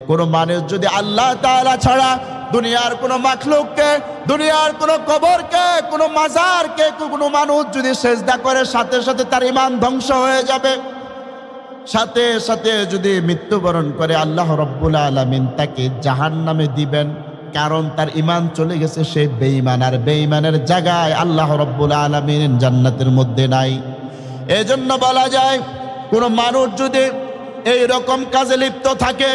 কোন মানুষ যদি আল্লাহ তাআলা ছাড়া দুনিয়ার কোন মাখলুককে, দুনিয়ার কোন কবরকে, কোন মাজারকে কোন মানুষ যদি সেজদা করে, সাথে সাথে তার ঈমান ধ্বংস হয়ে যাবে। সাথে সাথে যদি মৃত্যুবরণ করে, আল্লাহ রাব্বুল আলামিন তাকে জাহান্নামে দিবেন, কারণ তার ঈমান চলে গেছে, সে বেঈমান। আর বেঈমানের জায়গায় আল্লাহ রাব্বুল আলামিন জান্নাতের মধ্যে নাই। এজন্য বলা যায়, কোন মানুষ যদি এই রকম কাজে লিপ্ত থাকে,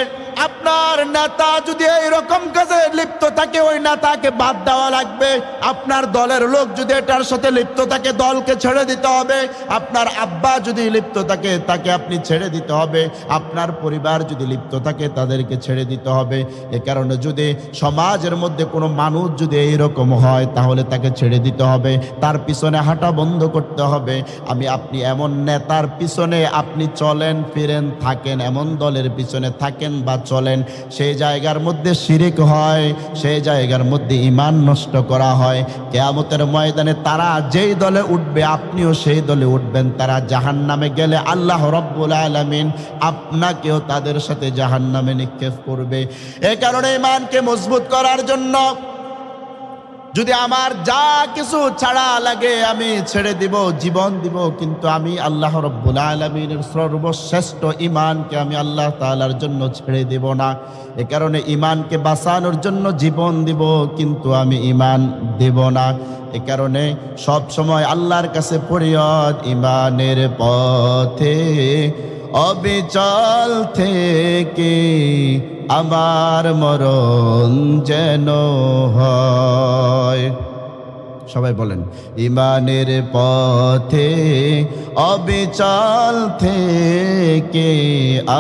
আপনার নেতা যদি এইরকম কাজে লিপ্ত থাকে, ওই নেতাকে বাদ দেওয়া লাগবে। আপনার দলের লোক যদি এটার সাথে লিপ্ত থাকে, দলকে ছেড়ে দিতে হবে। আপনার আব্বা যদি লিপ্ত থাকে, তাকে আপনি ছেড়ে দিতে হবে। আপনার পরিবার যদি লিপ্ত থাকে, তাদেরকে ছেড়ে দিতে হবে। এ কারণে যদি সমাজের মধ্যে কোনো মানুষ যদি এইরকম হয়, তাহলে তাকে ছেড়ে দিতে হবে, তার পিছনে হাঁটা বন্ধ করতে হবে। আপনি এমন নেতার পিছনে আপনি চলেন ফিরেন থাকেন, এমন দলের পিছনে থাকেন বা চলেন, সেই জায়গার মধ্যে শিরিক হয়, সেই জায়গার মধ্যে ঈমান নষ্ট করা হয়। কিয়ামতের ময়দানে তারা যেই দলে উঠবে, আপনিও সেই দলে উঠবেন। তারা জাহান্নামে গেলে আল্লাহ রাব্বুল আলামিন আপনাকেও তাদের সাথে জাহান্নামে নিক্ষেপ করবে। এই কারণে ঈমানকে মজবুত করার জন্য যদি আমার যা কিছু ছাড়া লাগে আমি ছেড়ে দিব, জীবন দিব, কিন্তু আমি আল্লাহ রাব্বুল আলামিনের সর্বশ্রেষ্ঠ ঈমানকে আমি আল্লাহ তাআলার জন্য ছেড়ে দেব না। এ কারণে ঈমানকে বাঁচানোর জন্য জীবন দিব, কিন্তু আমি ঈমান দেব না। এ কারণে সব সময় আল্লাহর কাছে ফরিয়াদ, ঈমানের পথে অবিচল থেকে আমার মরণ যেন হয়। সবাই বলেন, ঈমানের পথে অবিচল থেকে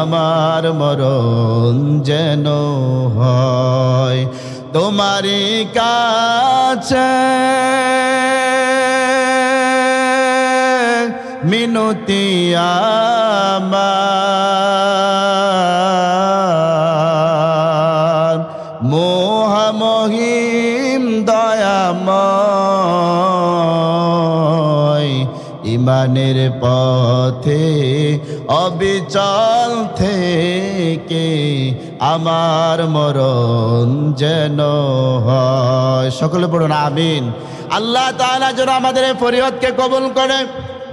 আমার মরণ যেন হয়। তোমারই কাছে মিনতি আমার, মোহামহিম দয়াময়, ঈমানের পথে অবিচল থেকে আমার মরণ যেন হয়। সকলে পড়ুন আমিন। আল্লাহ তাআলা যেন আমাদের এই ফরিয়াদকে কবুল করে।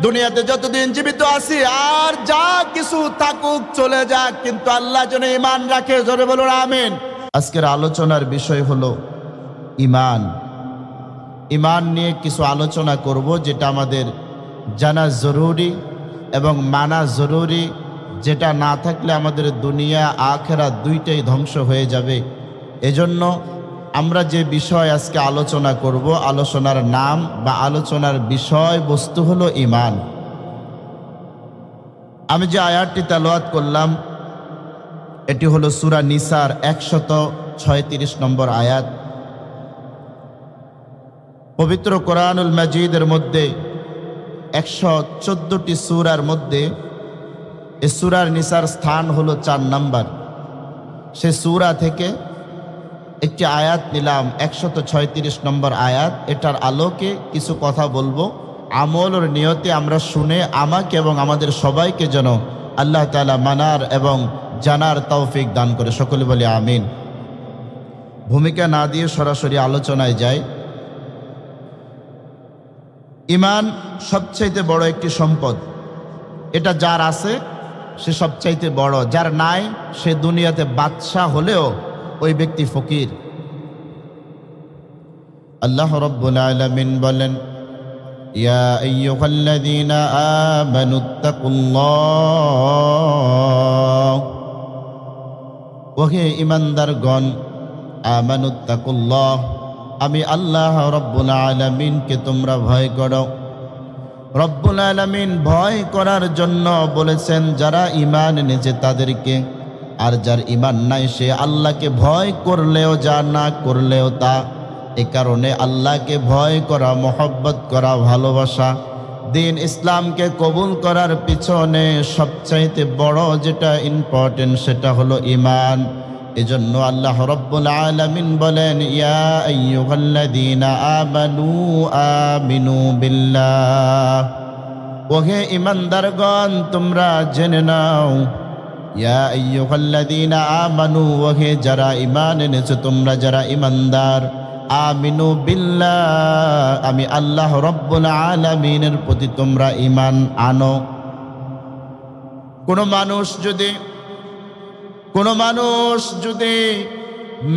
দুনিয়াতে যতদিন জীবিত আছি, আর যা কিছু থাকুক চলে যাক, কিন্তু আল্লাহ যেন ঈমান রাখে। জোরে বলুন আমিন। আজকের আলোচনার বিষয় হলো ঈমান। ঈমান নিয়ে কিছু আলোচনা করব, যেটা আমাদের জানা জরুরি এবং মানা জরুরি, যেটা না থাকলে আমাদের দুনিয়া আখিরাত দুইটাই ধ্বংস হয়ে যাবে। এজন্য আমরা যে বিষয় আজকে আলোচনা করব, আলোচনার নাম বা আলোচনার বিষয় বস্তু হলো ঈমান। আমি যে আয়াতটি তেলাওয়াত করলাম, এটি হলো সূরা নিসার 136 নম্বর আয়াত। পবিত্র কোরআনুল মাজিদের মধ্যে 114টি সূরার মধ্যে এই সূরার নিসার স্থান হলো 4 নম্বর। সে সূরা থেকে একটি আয়াত নিলাম, 136 নম্বর আয়াত। এটার আলোকে কিছু কথা বলবো, আমলের নিয়তে আমরা শুনে আমাকে এবং আমাদের সবাইকে যেন আল্লাহ তাআলা মানার এবং জানার তৌফিক দান করে। সকলে বলি আমিন। ভূমিকা না দিয়ে সরাসরি আলোচনায় যাই। ঈমান সবচাইতে বড় একটি সম্পদ। এটা যার আছে সে সবচাইতে বড়, যার নাই সে দুনিয়াতে বাদশা হলেও ওই ব্যক্তি ফকির। আল্লাহ রাব্বুল আলামিন বলেন, ইয়া আইয়ুহাল্লাযীনা আমানুত্তাকুল্লাহ, ওহে ঈমানদারগণ, আমানুত্তাকুল্লাহ, আমি আল্লাহ রাব্বুল আলামিনকে তোমরা ভয় করো। রব্বুল আলামিন ভয় করার জন্য বলেছেন যারা ঈমান এনেছে তাদেরকে, আর যার ঈমান নাই সে আল্লাহকে ভয় করলেও যা, না করলেও তা। এ কারণে আল্লাহকে ভয় করা, মহব্বত করা, ভালোবাসা, দিন ইসলামকে কবুল করার পিছনে সবচাইতে বড় যেটা ইম্পর্টেন্ট সেটা হলো ঈমান। এজন্য আল্লাহ রাব্বুল আলামিন বলেন, ইয়া আইয়ুহাল্লাযীনা আমানু আমিনু বিল্লাহ, ওহে ঈমানদারগণ তোমরা জেনে নাও, ইয়া আইয়ুহাল্লাযীনা আমানু, ওহে যারা ঈমান এনেছো তোমরা যারা ঈমানদার, আমিনু বিল্লাহ, আমি আল্লাহ রব্বুল আলামিনের প্রতি তোমরা ঈমান আনো। কোনো মানুষ যদি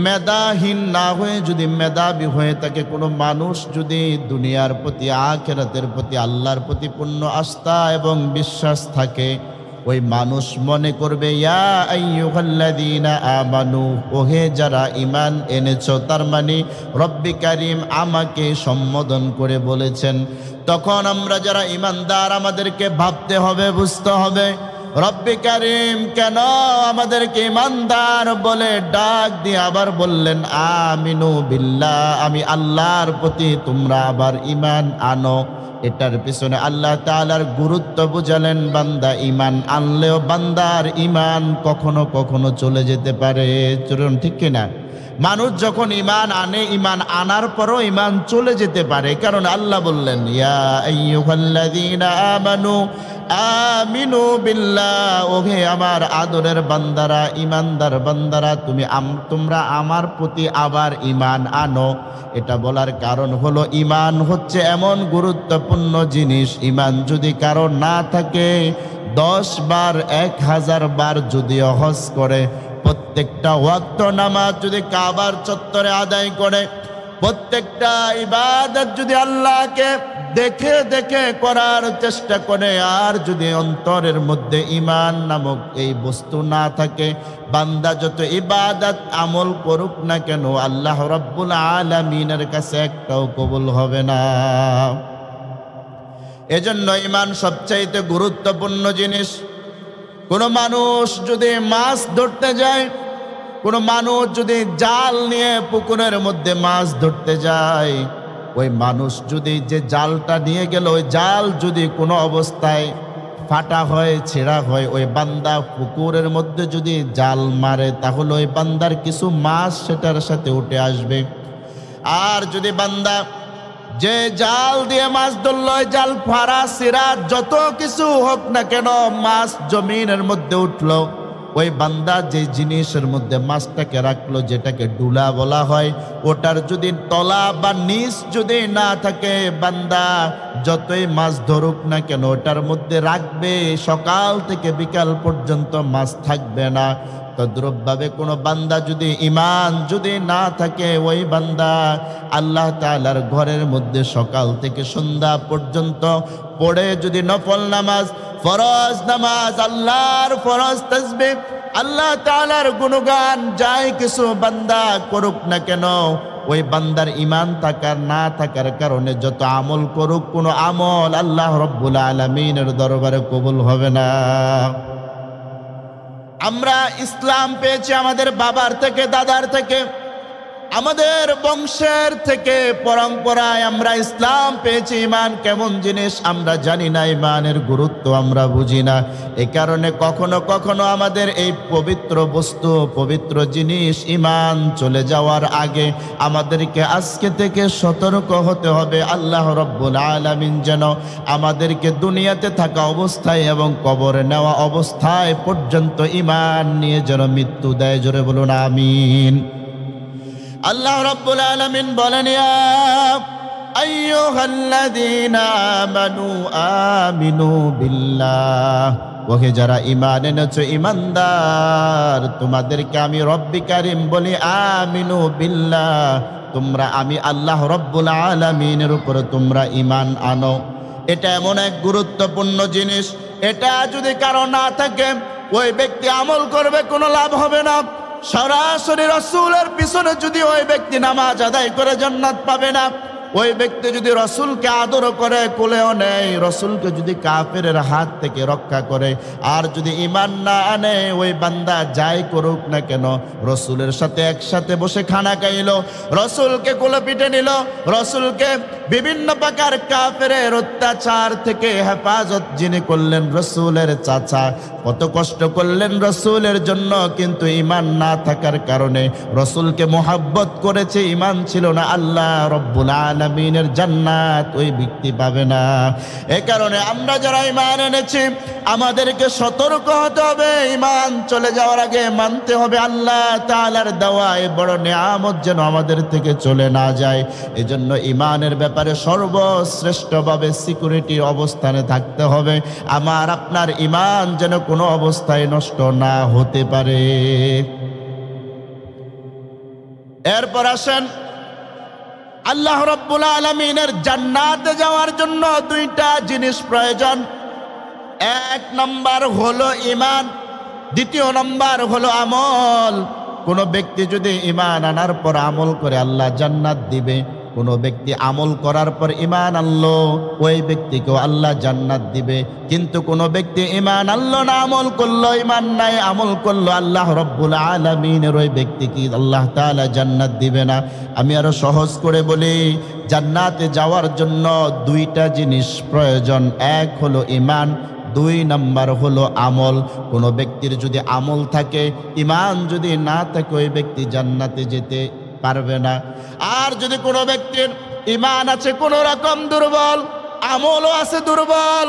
মেধাহীন না হয়ে যদি মেধাবী হয়ে থাকে, কোনো মানুষ যদি দুনিয়ার প্রতি আখিরাতের প্রতি আল্লাহর প্রতি পূর্ণ আস্থা এবং বিশ্বাস থাকে, ওই মানুষ মনে করবে ইয়া আইয়ুহাল্লাযীনা আমানু, ওহে যারা ঈমান এনেছো, তার মানে রব্বি কারীম আমাকে সম্বোধন করে বলেছেন। তখন আমরা যারা ঈমানদার আমাদেরকে ভাবতে হবে, বুঝতে হবে রব্বি কারীম কেন আমাদেরকে ঈমানদার বলে ডাক দিয়ে আবার বললেন আমিনু বিল্লাহ, আমি আল্লাহর প্রতি তোমরা আবার ঈমান আনো। এটার পিছনে আল্লাহ তাআলার গুরুত্ব বুঝালেন। বান্দা ঈমান আনলেও বান্দার ঈমান কখনো কখনো চলে যেতে পারে। চলুন, ঠিক কিনা? মানুষ যখন ঈমান আনে, ঈমান আনার পরও ঈমান চলে যেতে পারে, কারণ আল্লাহ বললেন ইয়া আইয়ুহাল্লাযীনা আমানু আমিনু বিল্লাহ, ওহে আমার আদরের বান্দারা, ঈমানদার বান্দারা, তোমরা আমার প্রতি আবার ঈমান আনো। এটা বলার কারণ হলো ঈমান হচ্ছে এমন গুরুত্বপূর্ণ জিনিস, ঈমান যদি কারো না থাকে 10 বার 1000 বার যদিও হজ করে, প্রত্যেকটা ওয়াক্ত নামাজ যদি কাবার চত্বরে আদায় করে, প্রত্যেকটা ইবাদত যদি আল্লাহকে দেখে দেখে করার চেষ্টা করে, আর যদি অন্তরের মধ্যে ঈমান নামক এই বস্তু না থাকে, বান্দা যত ইবাদত আমল করুক না কেন আল্লাহ রাব্বুল আলামিনের কাছে একটাও কবুল হবে না। এজন্য ঈমান সবচাইতে গুরুত্বপূর্ণ জিনিস। কোনো মানুষ যদি মাছ ধরতে যায়, কোনো মানুষ যদি জাল নিয়ে পুকুরের মধ্যে মাছ ধরতে যায়, ওই মানুষ যদি যে জালটা নিয়ে গেল, ওই জাল যদি কোনো অবস্থায় ফাটা হয়, ছেঁড়া হয়, ওই বান্দা পুকুরের মধ্যে যদি জাল মারে, তাহলে ওই বান্দার কিছু মাছ সেটার সাথে উঠে আসবে। আর যদি বান্দা যে জাল দিয়ে মাছ ধরল, ওই জাল ফাড়া ছিঁড়া যত কিছু হোক না কেন, মাছ জমিনের মধ্যে উঠলো, ওই বান্দা যে জিনিসের মধ্যে মাছটাকে রাখলো, যেটাকে ডুলা বলা হয়, ওটার যদি তলা বা নিচ যদি না থাকে, বান্দা যতই মাছ ধরুক না কেন ওটার মধ্যে রাখবে, সকাল থেকে বিকাল পর্যন্ত মাছ থাকবে না। তদ্রূপভাবে কোনো বান্দা যদি ঈমান যদি না থাকে, ওই বান্দা আল্লাহ তাআলার ঘরের মধ্যে সকাল থেকে সন্ধ্যা পর্যন্ত পড়ে যদি নফল নামাজ, ফরজ নামাজ, আল্লাহর ফরজ তাসবিহ, আল্লাহ তাআলার গুণগান যাই কিছু বান্দা করুক না কেন, ওই বান্দার ঈমান থাকার না থাকার কারণে যত আমল করুক, কোনো আমল আল্লাহ রাব্বুল আলামিনের দরবারে কবুল হবে না। আমরা ইসলাম পেয়েছি আমাদের বাবার থেকে, দাদার থেকে, আমাদের বংশের থেকে, পরম্পরায় আমরা ইসলাম পেয়েছি। ঈমান কেমন জিনিস আমরা জানি না, ঈমানের গুরুত্ব আমরা বুঝি না। এই কারণে কখনো কখনো আমাদের এই পবিত্র বস্তু, পবিত্র জিনিস ঈমান চলে যাওয়ার আগে আমাদেরকে আজকে থেকে সতর্ক হতে হবে। আল্লাহ রাব্বুল আলামিন যেন আমাদেরকে দুনিয়াতে থাকা অবস্থায় এবং কবরে নেওয়া অবস্থায় পর্যন্ত ঈমান নিয়ে যেন মৃত্যু দেয়। জোরে বলুন আমিন। আল্লাহ রাব্বুল আলামিন বলেন ইয়া আইয়ুহাল্লাযীনা আমানু আমিনু বিল্লাহ, ওহে যারা ঈমান এনেছো, ঈমানদার, তোমাদেরকে আমি রব্বি কারীম বলি আমিনু বিল্লাহ, তোমরা আমি আল্লাহ রাব্বুল আলামিনের উপরে তোমরা ঈমান আনো। এটা এমন এক গুরুত্বপূর্ণ জিনিস, এটা যদি কারো না থাকে, ওই ব্যক্তি আমল করবে কোনো লাভ হবে না। সরাসরি রাসূলের পিছনে যদি ওই ব্যক্তি নামাজ আদায় করে জান্নাত পাবে না। ওই ব্যক্তি যদি রাসূলকে আদর করে, কোলেও নেয়, রাসূলকে যদি কাফেরের হাত থেকে রক্ষা করে, আর যদি ঈমান না আনে, ওই বান্দা যাই করুক না কেন, রাসূলের সাথে একসাথে বসে খানা খাইলো, রাসূলকে কোলে পিঠে নিল, রাসূলকে বিভিন্ন প্রকার কাফেরের অত্যাচার থেকে হেফাজত যিনি করলেন, রাসূলের চাচা কত কষ্ট করলেন রাসূলের জন্য, কিন্তু ঈমান না থাকার কারণে রাসূলকে মুহাব্বত করেছে, ঈমান ছিল না। আল্লাহ রাব্বুল আলামিন আলামিনের জান্নাত ওই ব্যক্তি পাবে না। এ কারণে আমরা যারা ঈমান এনেছি আমাদেরকে সতর্ক হতে হবে, ঈমান চলে যাওয়ার আগে মানতে হবে আল্লাহ তাআলার দেওয়া এই বড় নিয়ামত যেন আমাদের থেকে চলে না যায়। এজন্য ঈমানের ব্যাপারে সর্বশ্রেষ্ঠভাবে সিকিউরিটি অবস্থানে থাকতে হবে, আমার আপনার ঈমান যেন কোনো অবস্থায় নষ্ট না হতে পারে। এরপর আসেন, আল্লাহ রাব্বুল আলামিনের জান্নাতে যাওয়ার জন্য দুইটা জিনিস প্রয়োজন। এক নম্বর হলো ঈমান, দ্বিতীয় নম্বর হলো আমল। কোনো ব্যক্তি যদি ঈমান আনার পর আমল করে আল্লাহ জান্নাত দিবে, কোনো ব্যক্তি আমল করার পর ঈমান আনলো ওই ব্যক্তিকেও আল্লাহ জান্নাত দিবে। কিন্তু কোনো ব্যক্তি ঈমান আনলো না, আমল করলো, ঈমান নাই আমল করলো, আল্লাহ রাব্বুল আলামিনের ওই ব্যক্তিকে আল্লাহ তাআলা জান্নাত দিবে না। আমি আরো সহজ করে বলি, জান্নাতে যাওয়ার জন্য দুইটা জিনিস প্রয়োজন। এক হলো ঈমান, দুই নাম্বার হলো আমল। কোনো ব্যক্তির যদি আমল থাকে, ঈমান যদি না থাকে, ওই ব্যক্তি জান্নাতে যেতে পারবে না। আর যদি কোনো ব্যক্তির ঈমান আছে কোনো রকম দুর্বল, আমলও আছে দুর্বল,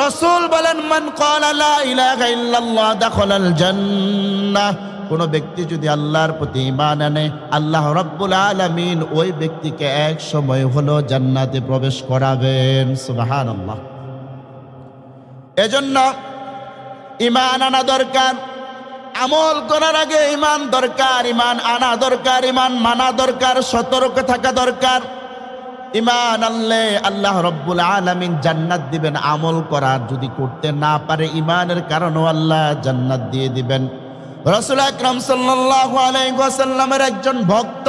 রাসূল বলেন মান ক্বালা লা ইলাহা ইল্লাল্লাহ দাখালাল জান্নাহ। কোনো ব্যক্তি যদি আল্লাহর প্রতি ঈমান আনে, আল্লাহ রাব্বুল আলামিন ওই ব্যক্তিকে এক সময় হলো জান্নাতে প্রবেশ করাবেন। সুবহানাল্লাহ। এজন্য ঈমান আনা দরকার, আমল করার আগে ঈমান দরকার, ঈমান আনা দরকার, ঈমান মানা দরকার, সতর্ক থাকা দরকার। ঈমান আনলে আল্লাহ রাব্বুল আলামিন জান্নাত দিবেন। আমল করার যদি করতে না পারে, ঈমানের কারণেও আল্লাহ জান্নাত দিয়ে দিবেন। রাসূল আকরাম সাল্লাল্লাহু আলাইহি ওয়াসাল্লামের একজন ভক্ত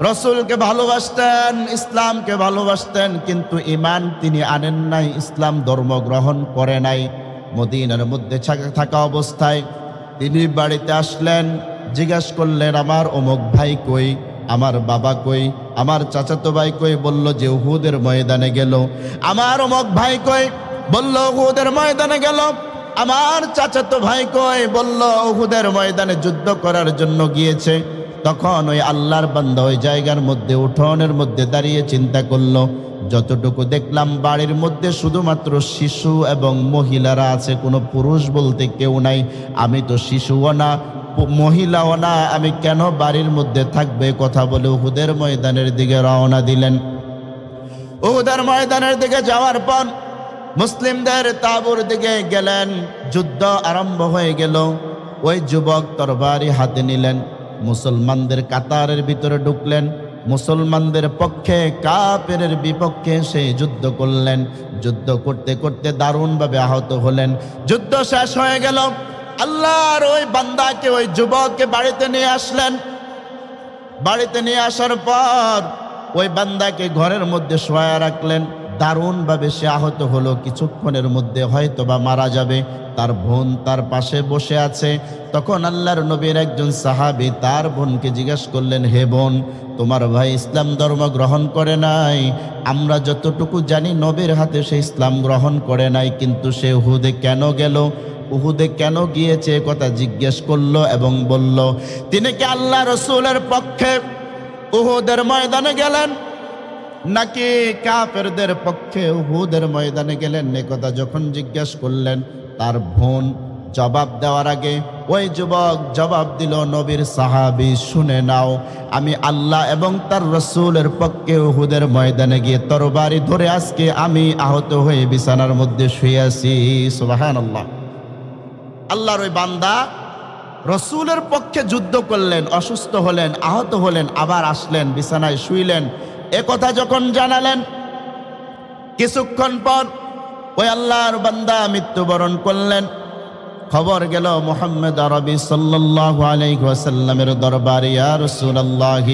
রাসূলকে ভালোবাসতেন, ইসলামকে ভালোবাসতেন, কিন্তু ঈমান তিনি আনেন নাই, ইসলাম ধর্ম গ্রহণ করে নাই। মদিনার মধ্যে থাকা অবস্থায় তিনি বাড়িতে আসলেন, জিজ্ঞাসা করলেন আমার অমুক ভাই কই, আমার বাবা কই, আমার চাচাতো ভাই কই? বলল যে উহুদের ময়দানে গেল। আমার অমুক ভাই কই? বলল উহুদের ময়দানে গেল। আমার চাচাতো ভাই কই? বলল উহুদের ময়দানে যুদ্ধ করার জন্য গিয়েছে। তখন ওই আল্লাহর বান্দা ওই জায়গার মধ্যে উঠোনের মধ্যে দাঁড়িয়ে চিন্তা করলো, যতটুকু দেখলাম বাড়ির মধ্যে শুধুমাত্র শিশু এবং মহিলারা আছে, কোনো পুরুষ বলতে কেউ নাই। আমি তো শিশুও না, মহিলাও না, আমি কেন বাড়ির মধ্যে থাকবে? কথা বলে উহুদের ময়দানের দিকে রওনা দিলেন। উহুদের ময়দানের দিকে যাওয়ার পর মুসলিমদের তাঁবুর দিকে গেলেন। যুদ্ধ আরম্ভ হয়ে গেল। ওই যুবক তরবারি হাতে নিলেন, মুসলমানদের কাতারের ভিতরে ঢুকলেন, মুসলমানদের পক্ষে কাফেরের বিপক্ষে সেই যুদ্ধ করলেন। যুদ্ধ করতে করতে দারুণভাবে আহত হলেন। যুদ্ধ শেষ হয়ে গেল। আল্লাহর ওই বান্দাকে, ওই যুবককে বাড়িতে নিয়ে আসলেন। বাড়িতে নিয়ে আসার পর ওই বান্দাকে ঘরের মধ্যে শোয়া রাখলেন। দারুণভাবে সে আহত হলো, কিছুক্ষণের মধ্যে হয়তো বা মারা যাবে। তার বোন তার পাশে বসে আছে। তখন আল্লাহর নবীর একজন সাহাবী তার বোনকে জিজ্ঞাসা করলেন, হে বোন, তোমার ভাই ইসলাম ধর্ম গ্রহণ করে নাই। আমরা যতটুকু জানি নবীর হাতে সে ইসলাম গ্রহণ করে নাই, কিন্তু সে উহুদে কেন গেল? উহুদে কেন গিয়েছে কথা জিজ্ঞেস করলো এবং বলল তিনি কি আল্লাহ রসুলের পক্ষে উহুদের ময়দানে গেলেন নাকি কাফেরদের পক্ষে উহুদের ময়দানে গেলেন? এ কথা যখন জিজ্ঞেস করলেন, তার বোন জবাব দেওয়ার আগে ওই যুবক জবাব দিল, নবীর সাহাবী শুনে নাও, আমি আল্লাহ এবং তার রসুলের পক্ষে উহুদের ময়দানে গিয়ে তরবারি ধরে আজকে আমি আহত হয়ে বিছানার মধ্যে শুয়ে আছি। সুবহানাল্লাহ। আল্লাহর ওই বান্দা রসুলের পক্ষে যুদ্ধ করলেন, অসুস্থ হলেন, আহত হলেন, আবার আসলেন, বিছানায় শুইলেন। এ কথা যখন জানালেন, কিছুক্ষণ পর ওই আল্লাহর বান্দা মৃত্যুবরণ করলেন। খবর গেল মুহাম্মদ আরবি সাল্লাল্লাহু আলাইহি ওয়াসাল্লামের দরবারে, ইয়া রাসূলুল্লাহ,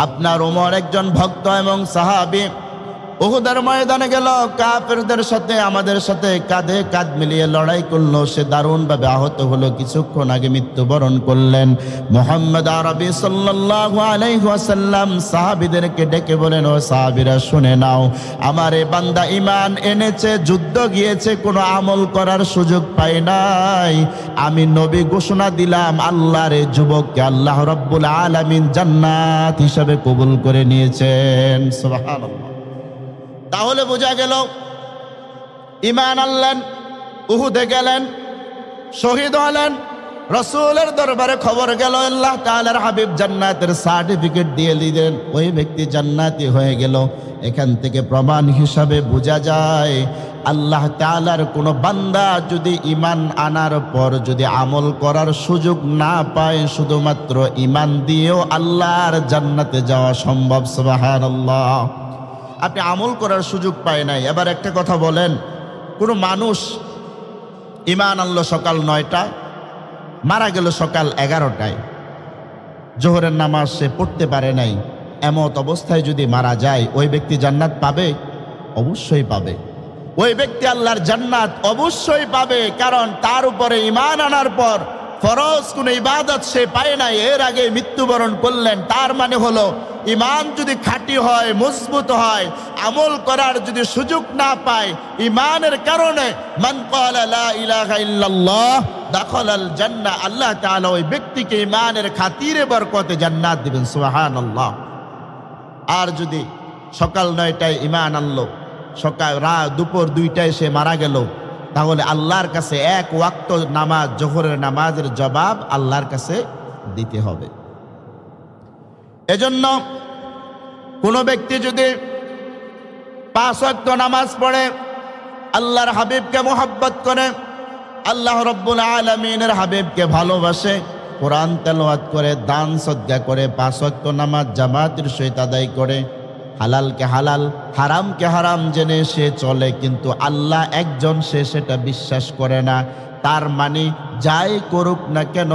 আপনার ওমর একজন ভক্ত এবং সাহাবী, উহুদের ময়দানে গেল, কাফেরদের সাথে আমাদের সাথে কাঁধে কাঁধ মিলিয়ে লড়াই করলো। সে দারুণভাবে আহত হলো, কিছুক্ষণ আগে মৃত্যুবরণ করলেন। মুহাম্মদ আরবি সাল্লাল্লাহু আলাইহি ওয়াসাল্লাম সাহাবীদেরকে ডেকে বলেন, ও সাহাবীরা শুনে নাও, আমার এই বান্দা ঈমান এনেছে, যুদ্ধ গিয়েছে, কোনো আমল করার সুযোগ পায় নাই। আমি নবী ঘোষণা দিলাম, আল্লাহর এই যুবককে আল্লাহ রাব্বুল আলামিন জান্নাত হিসাবে কবুল করে নিয়েছেন। সুবহানাল্লাহ। তাহলে বোঝা গেল ঈমান আনলেন, উহুদে গেলেন, শহীদ হলেন, রাসূলের দরবারে খবর গেল, আল্লাহ তাআলার হাবিব জান্নাতের সার্টিফিকেট দিয়ে দিলেন, ওই ব্যক্তি জান্নাতি হয়ে গেল। এখান থেকে প্রমাণ হিসাবে বোঝা যায়, আল্লাহ তাআলার কোনো বান্দা যদি ঈমান আনার পর যদি আমল করার সুযোগ না পায়, শুধুমাত্র ঈমান দিয়েও আল্লাহর জান্নাতে যাওয়া সম্ভব। সুবহানাল্লাহ। আপনি আমল করার সুযোগ পায় নাই। এবার একটা কথা বলেন, কোনো মানুষ ঈমান আনলো সকাল 9টায়, মারা গেল সকাল 11টায়, জোহরের নামাজ সে পড়তে পারে নাই, এমত অবস্থায় যদি মারা যায়, ওই ব্যক্তি জান্নাত পাবে? অবশ্যই পাবে। ওই ব্যক্তি আল্লাহর জান্নাত অবশ্যই পাবে, কারণ তার উপরে ঈমান আনার পর ফরজ কোনো ইবাদত সে পায় নাই, এর আগে মৃত্যুবরণ করলেন। তার মানে হলো, ঈমান যদি খাঁটি হয়, মজবুত হয়, আমল করার যদি সুযোগ না পায়, ঈমানের কারণে মান ক্বালা লা ইলাহা ইল্লাল্লাহ দাখালাল জান্নাহ, আল্লাহ তাআলা ওই ব্যক্তিকে ঈমানের খাতিরে বরকতে জান্নাত দিবেন। সুবহানাল্লাহ। আর যদি সকাল 9টায় ঈমান আনলো, সকাল দুপুর 2টায় সে মারা গেল, তাহলে আল্লাহর কাছে এক ওয়াক্ত নামাজ, জোহরের নামাজের জবাব আল্লাহর কাছে দিতে হবে। এজন্য কোন ব্যক্তি যদি 5 ওয়াক্ত নামাজ পড়ে, আল্লাহর হাবিবকে মুহাব্বত করে, আল্লাহ রাব্বুল আলামিনের হাবিবকে ভালোবাসে, কোরআন তেলাওয়াত করে, দান সদকা করে, 5 ওয়াক্ত নামাজ জামাতের সহিত আদায় করে, হালালকে হালাল, হারামকে হারাম জেনে সে চলে, কিন্তু আল্লাহ একজন, সে সেটা বিশ্বাস করে না, তার মানে যাই করুক না কেন,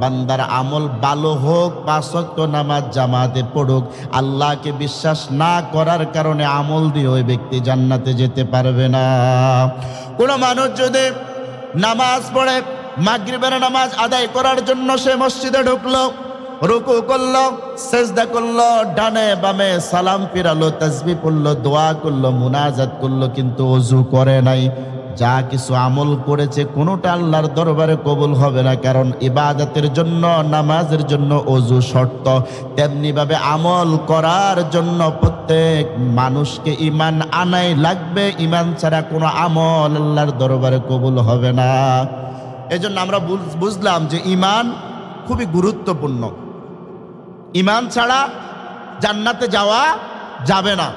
বান্দার আমল ভালো হোক, 5 ওয়াক্ত নামাজ জামাতে পড়ুক, আল্লাহকে বিশ্বাস না করার কারণে আমল দিয়ে ওই ব্যক্তি জান্নাতে যেতে পারবে না। কোনো মানুষ যদি নামাজ পড়ে, মাগরিবের নামাজ আদায় করার জন্য সে মসজিদে ঢুকলো, রুকু করলো, সেজদা করলো, ডানে বামে সালাম ফিরালো, তাসবিহ পড়লো, দোয়া করলো, মুনাজাত করলো, কিন্তু ওযু করে নাই, যা কিছু আমল করেছে কোনোটা আল্লাহর দরবারে কবুল হবে না, কারণ ইবাদতের জন্য, নামাজের জন্য ওযু শর্ত। তেমনি ভাবে আমল করার জন্য প্রত্যেক মানুষকে ঈমান আনাই লাগবে, ঈমান ছাড়া কোনো আমল আল্লাহর দরবারে কবুল হবে না। এজন্য আমরা বুঝলাম যে ঈমান খুবই গুরুত্বপূর্ণ। ঈমান ছাড়া জান্নাতে যাওয়া যাবে না।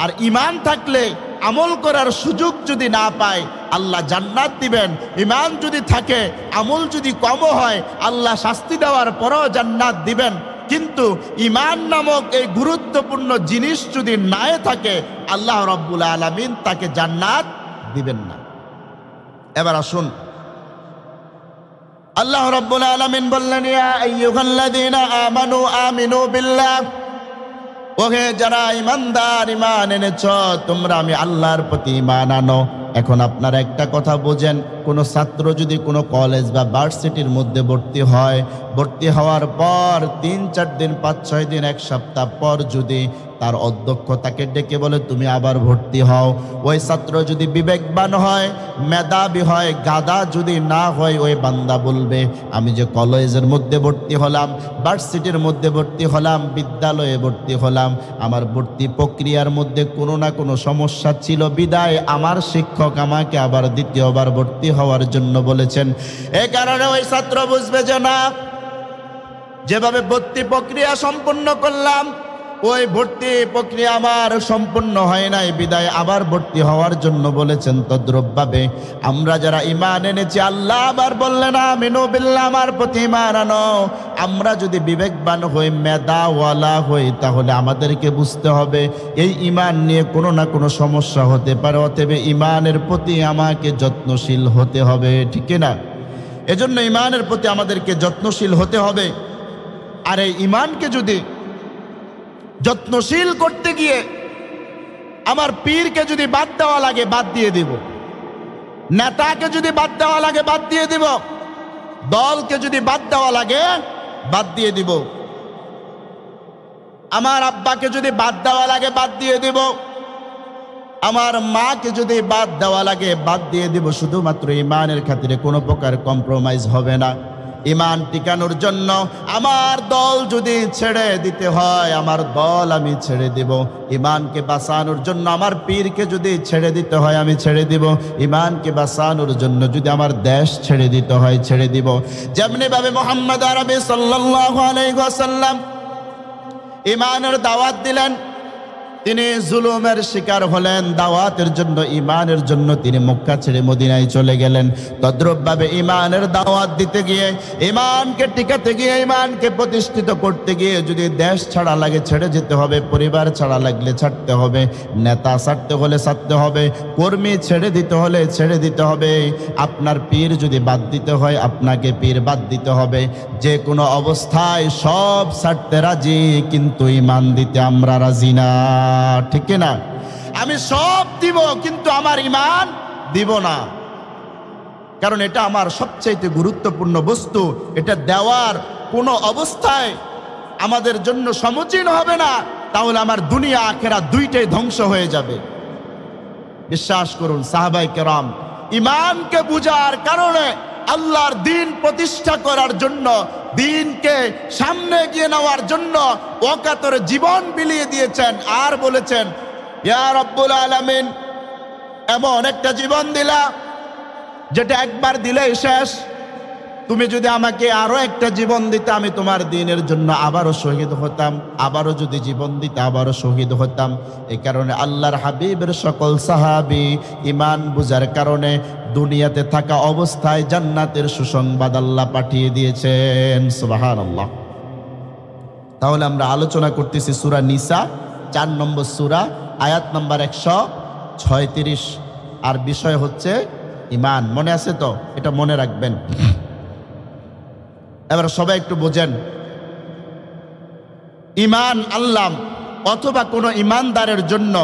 আর ঈমান থাকলে আমল করার সুযোগ যদি না পায়, আল্লাহ জান্নাত দিবেন। ঈমান যদি থাকে, আমল যদি কম হয়, আল্লাহ শাস্তি দেওয়ার পরও জান্নাত দিবেন। কিন্তু ঈমান নামক এই গুরুত্বপূর্ণ জিনিস যদি নাই থাকে, আল্লাহ রাব্বুল আলামিন তাকে জান্নাত দিবেন না। এবার আসুন, আল্লাহ রাব্বুল আলামিন বললেন, ইয়া আইয়ুহাল্লাযীনা আমানু আমিনু বিল্লাহ, ওহে যারা ঈমানদার, ঈমান এনেছ তোমরা, আমি আল্লাহর প্রতি ঈমান আনো। এখন আপনারা একটা কথা বোঝেন, কোনো ছাত্র যদি কোনো কলেজ বা ভার্সিটির মধ্যে ভর্তি হয়, ভর্তি হওয়ার পর 3-4 দিন, 5-6 দিন, 1 সপ্তাহ পর যদি তার অধ্যক্ষ তাকে ডেকে বলে তুমি আবার ভর্তি হও, ওই ছাত্র যদি বিবেকবান হয়, মেধাবী হয়, গাধা যদি না হয়, ওই বান্দা বলবে আমি যে কলেজের মধ্যে ভর্তি হলাম, ভার্সিটির মধ্যে ভর্তি হলাম, বিদ্যালয়ে ভর্তি হলাম, আমার ভর্তি প্রক্রিয়ার মধ্যে কোনো না কোনো সমস্যা ছিল, বিদায় আমার শিক্ষক আমাকে আবার দ্বিতীয়বার ভর্তি হওয়ার জন্য বলেছেন। এই কারণে ওই ছাত্র বুঝবে যে না, যেভাবে ভর্তি প্রক্রিয়া সম্পূর্ণ করলাম, ওই ভর্তি প্রক্রিয়া আমার সম্পূর্ণ হয় নাই, বিদায় আবার ভর্তি হওয়ার জন্য বলেছেন। তদ্রূপভাবে আমরা যারা ঈমান এনেছি, আল্লাহ আবার বললেন আমিনু বিল্লাহ, আমার প্রতি ঈমান আনো। আমরা যদি বিবেকবান হই, মেধাওয়ালা হই, তাহলে আমাদেরকে বুঝতে হবে এই ঈমান নিয়ে কোনো না কোনো সমস্যা হতে পারে, অতএব ঈমানের প্রতি আমাকে যত্নশীল হতে হবে, ঠিক না? এজন্য ঈমানের প্রতি আমাদেরকে যত্নশীল হতে হবে। আর এই ঈমানকে যদি যত্নশীল করতে গিয়ে আমার পীরকে যদি বাদ দেওয়া লাগে বাদ দিয়ে দিব, নেতাকে যদি বাদ দেওয়া লাগে বাদ দিয়ে দিব, দলকে যদি বাদ দেওয়া লাগে বাদ দিয়ে দিব, আমার আব্বাকে যদি বাদ দেওয়া লাগে বাদ দিয়ে দিব, আমার মাকে যদি বাদ দেওয়া লাগে বাদ দিয়ে দিব, শুধুমাত্র ইমানের খাতিরে কোনো প্রকার কম্প্রোমাইজ হবে না। ইমান টিকানোর জন্য আমার দল যদি ছেড়ে দিতে হয় আমার দল আমি ছেড়ে দিব, ইমানকে বাঁচানোর জন্য আমার পীরকে যদি ছেড়ে দিতে হয় আমি ছেড়ে দিব, ইমানকে বাঁচানোর জন্য যদি আমার দেশ ছেড়ে দিতে হয় ছেড়ে দিব। যেমনি ভাবে মুহাম্মদ আরবি সাল্লাল্লাহু আলাইহি ওয়াসাল্লাম ইমানের দাওয়াত দিলেন, তিনি জুলুমের শিকার হলেন, দাওয়াতের জন্য ইমানের জন্য তিনি মক্কা ছেড়ে মদিনায় চলে গেলেন। তদ্রূপভাবে ইমানের দাওয়াত দিতে গিয়ে, ইমানকে টিকাতে গিয়ে, ইমানকে প্রতিষ্ঠিত করতে গিয়ে যদি দেশ ছাড়া লাগে ছেড়ে যেতে হবে, পরিবার ছাড়া লাগলে ছাড়তে হবে, নেতা ছাড়তে হলে ছাড়তে হবে, কর্মী ছেড়ে দিতে হলে ছেড়ে দিতে হবে, আপনার পীর যদি বাদ দিতে হয় আপনাকে পীর বাদ দিতে হবে। যে কোনো অবস্থায় সব ছাড়তে রাজি, কিন্তু ইমান দিতে আমরা রাজি না, ঠিক না? আমি সব দিব কিন্তু আমার ইমান দিব না, কারণ এটা আমার সবচেয়ে গুরুত্বপূর্ণ বস্তু। এটা দেওয়ার কোনো অবস্থায় আমাদের জন্য সমীচীন হবে না, তাহলে আমার দুনিয়া আখিরাত দুইটাই ধ্বংস হয়ে যাবে। বিশ্বাস করুন সাহাবায়ে কেরাম ইমানকে বুঝার কারণে, আল্লাহর দ্বীন প্রতিষ্ঠা করার জন্য, দ্বীনকে সামনে এগিয়ে নেওয়ার জন্য অকাতরে জীবন বিলিয়ে দিয়েছেন। আর বলেছেন, ইয়া রব্বুল আলামিন, এমন একটা জীবন দিলা যেটা একবার দিলেই শেষ, তুমি যদি আমাকে আরো একটা জীবন দিতে আমি তোমার দ্বীনের জন্য আবারও শহীদ হতাম, আবারও যদি জীবন দিতে আবারও শহীদ হতাম। এই কারণে আল্লাহর হাবিবের সকল সাহাবী ইমান বুঝার কারণে দুনিয়াতে থাকা অবস্থায় জান্নাতের সুসংবাদ আল্লাহ পাঠিয়ে দিয়েছেন। সুবহানাল্লাহ। তাহলে আমরা আলোচনা করতেছি সূরা নিসা 4 নম্বর সূরা, আয়াত নম্বর 136, আর বিষয় হচ্ছে ইমান। মনে আছে তো? এটা মনে রাখবেন। এবার সবাই একটু বোঝেন, ইমান আনলাম অথবা কোনো ইমানদারের জন্য,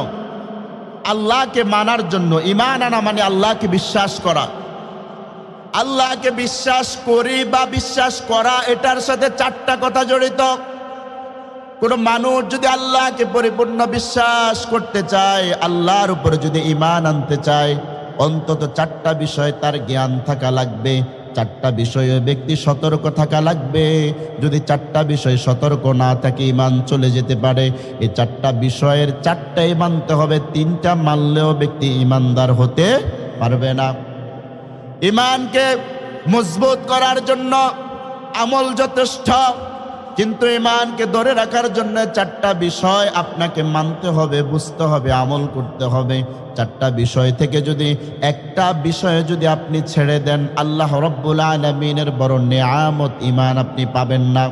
আল্লাহকে মানার জন্য, ইমান আনা মানে আল্লাহকে বিশ্বাস করা। আল্লাহকে বিশ্বাস করি বা বিশ্বাস করা, এটার সাথে 4টা কথা জড়িত। কোনো মানুষ যদি আল্লাহকে পরিপূর্ণ বিশ্বাস করতে চায়, আল্লাহর উপরে যদি ইমান আনতে চায়, অন্তত 4টা বিষয় তার জ্ঞান থাকা লাগবে, 4টা বিষয়ে ব্যক্তি সতর্ক থাকা লাগবে। যদি 4টা বিষয় সতর্ক না থাকে ইমান চলে যেতে পারে। এই 4টা বিষয়ের 4টাই মানতে হবে, 3টা মানলেও ব্যক্তি ইমানদার হতে পারবে না। ইমানকে মজবুত করার জন্য আমল যথেষ্ট, কিন্তু ইমানকে ধরে রাখার জন্য 4টা বিষয় আপনাকে মানতে হবে, বুঝতে হবে, আমল করতে হবে। 4টা বিষয় থেকে যদি একটা বিষয়ে যদি আপনি ছেড়ে দেন, আল্লাহ রাব্বুল আলামিনের বড় নিয়ামত ইমান আপনি পাবেন না।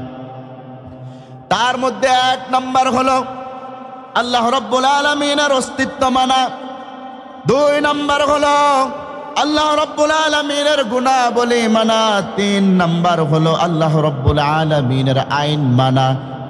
তার মধ্যে 1 নাম্বার হলো আল্লাহ রাব্বুল আলামিনের অস্তিত্ব মানা। 2 নাম্বার হলো আল্লাহ রাব্বুল আলামিনের গুণাবলী মানা। 3 নাম্বার হলো আল্লাহ রাব্বুল আলামিনের আইন মানা।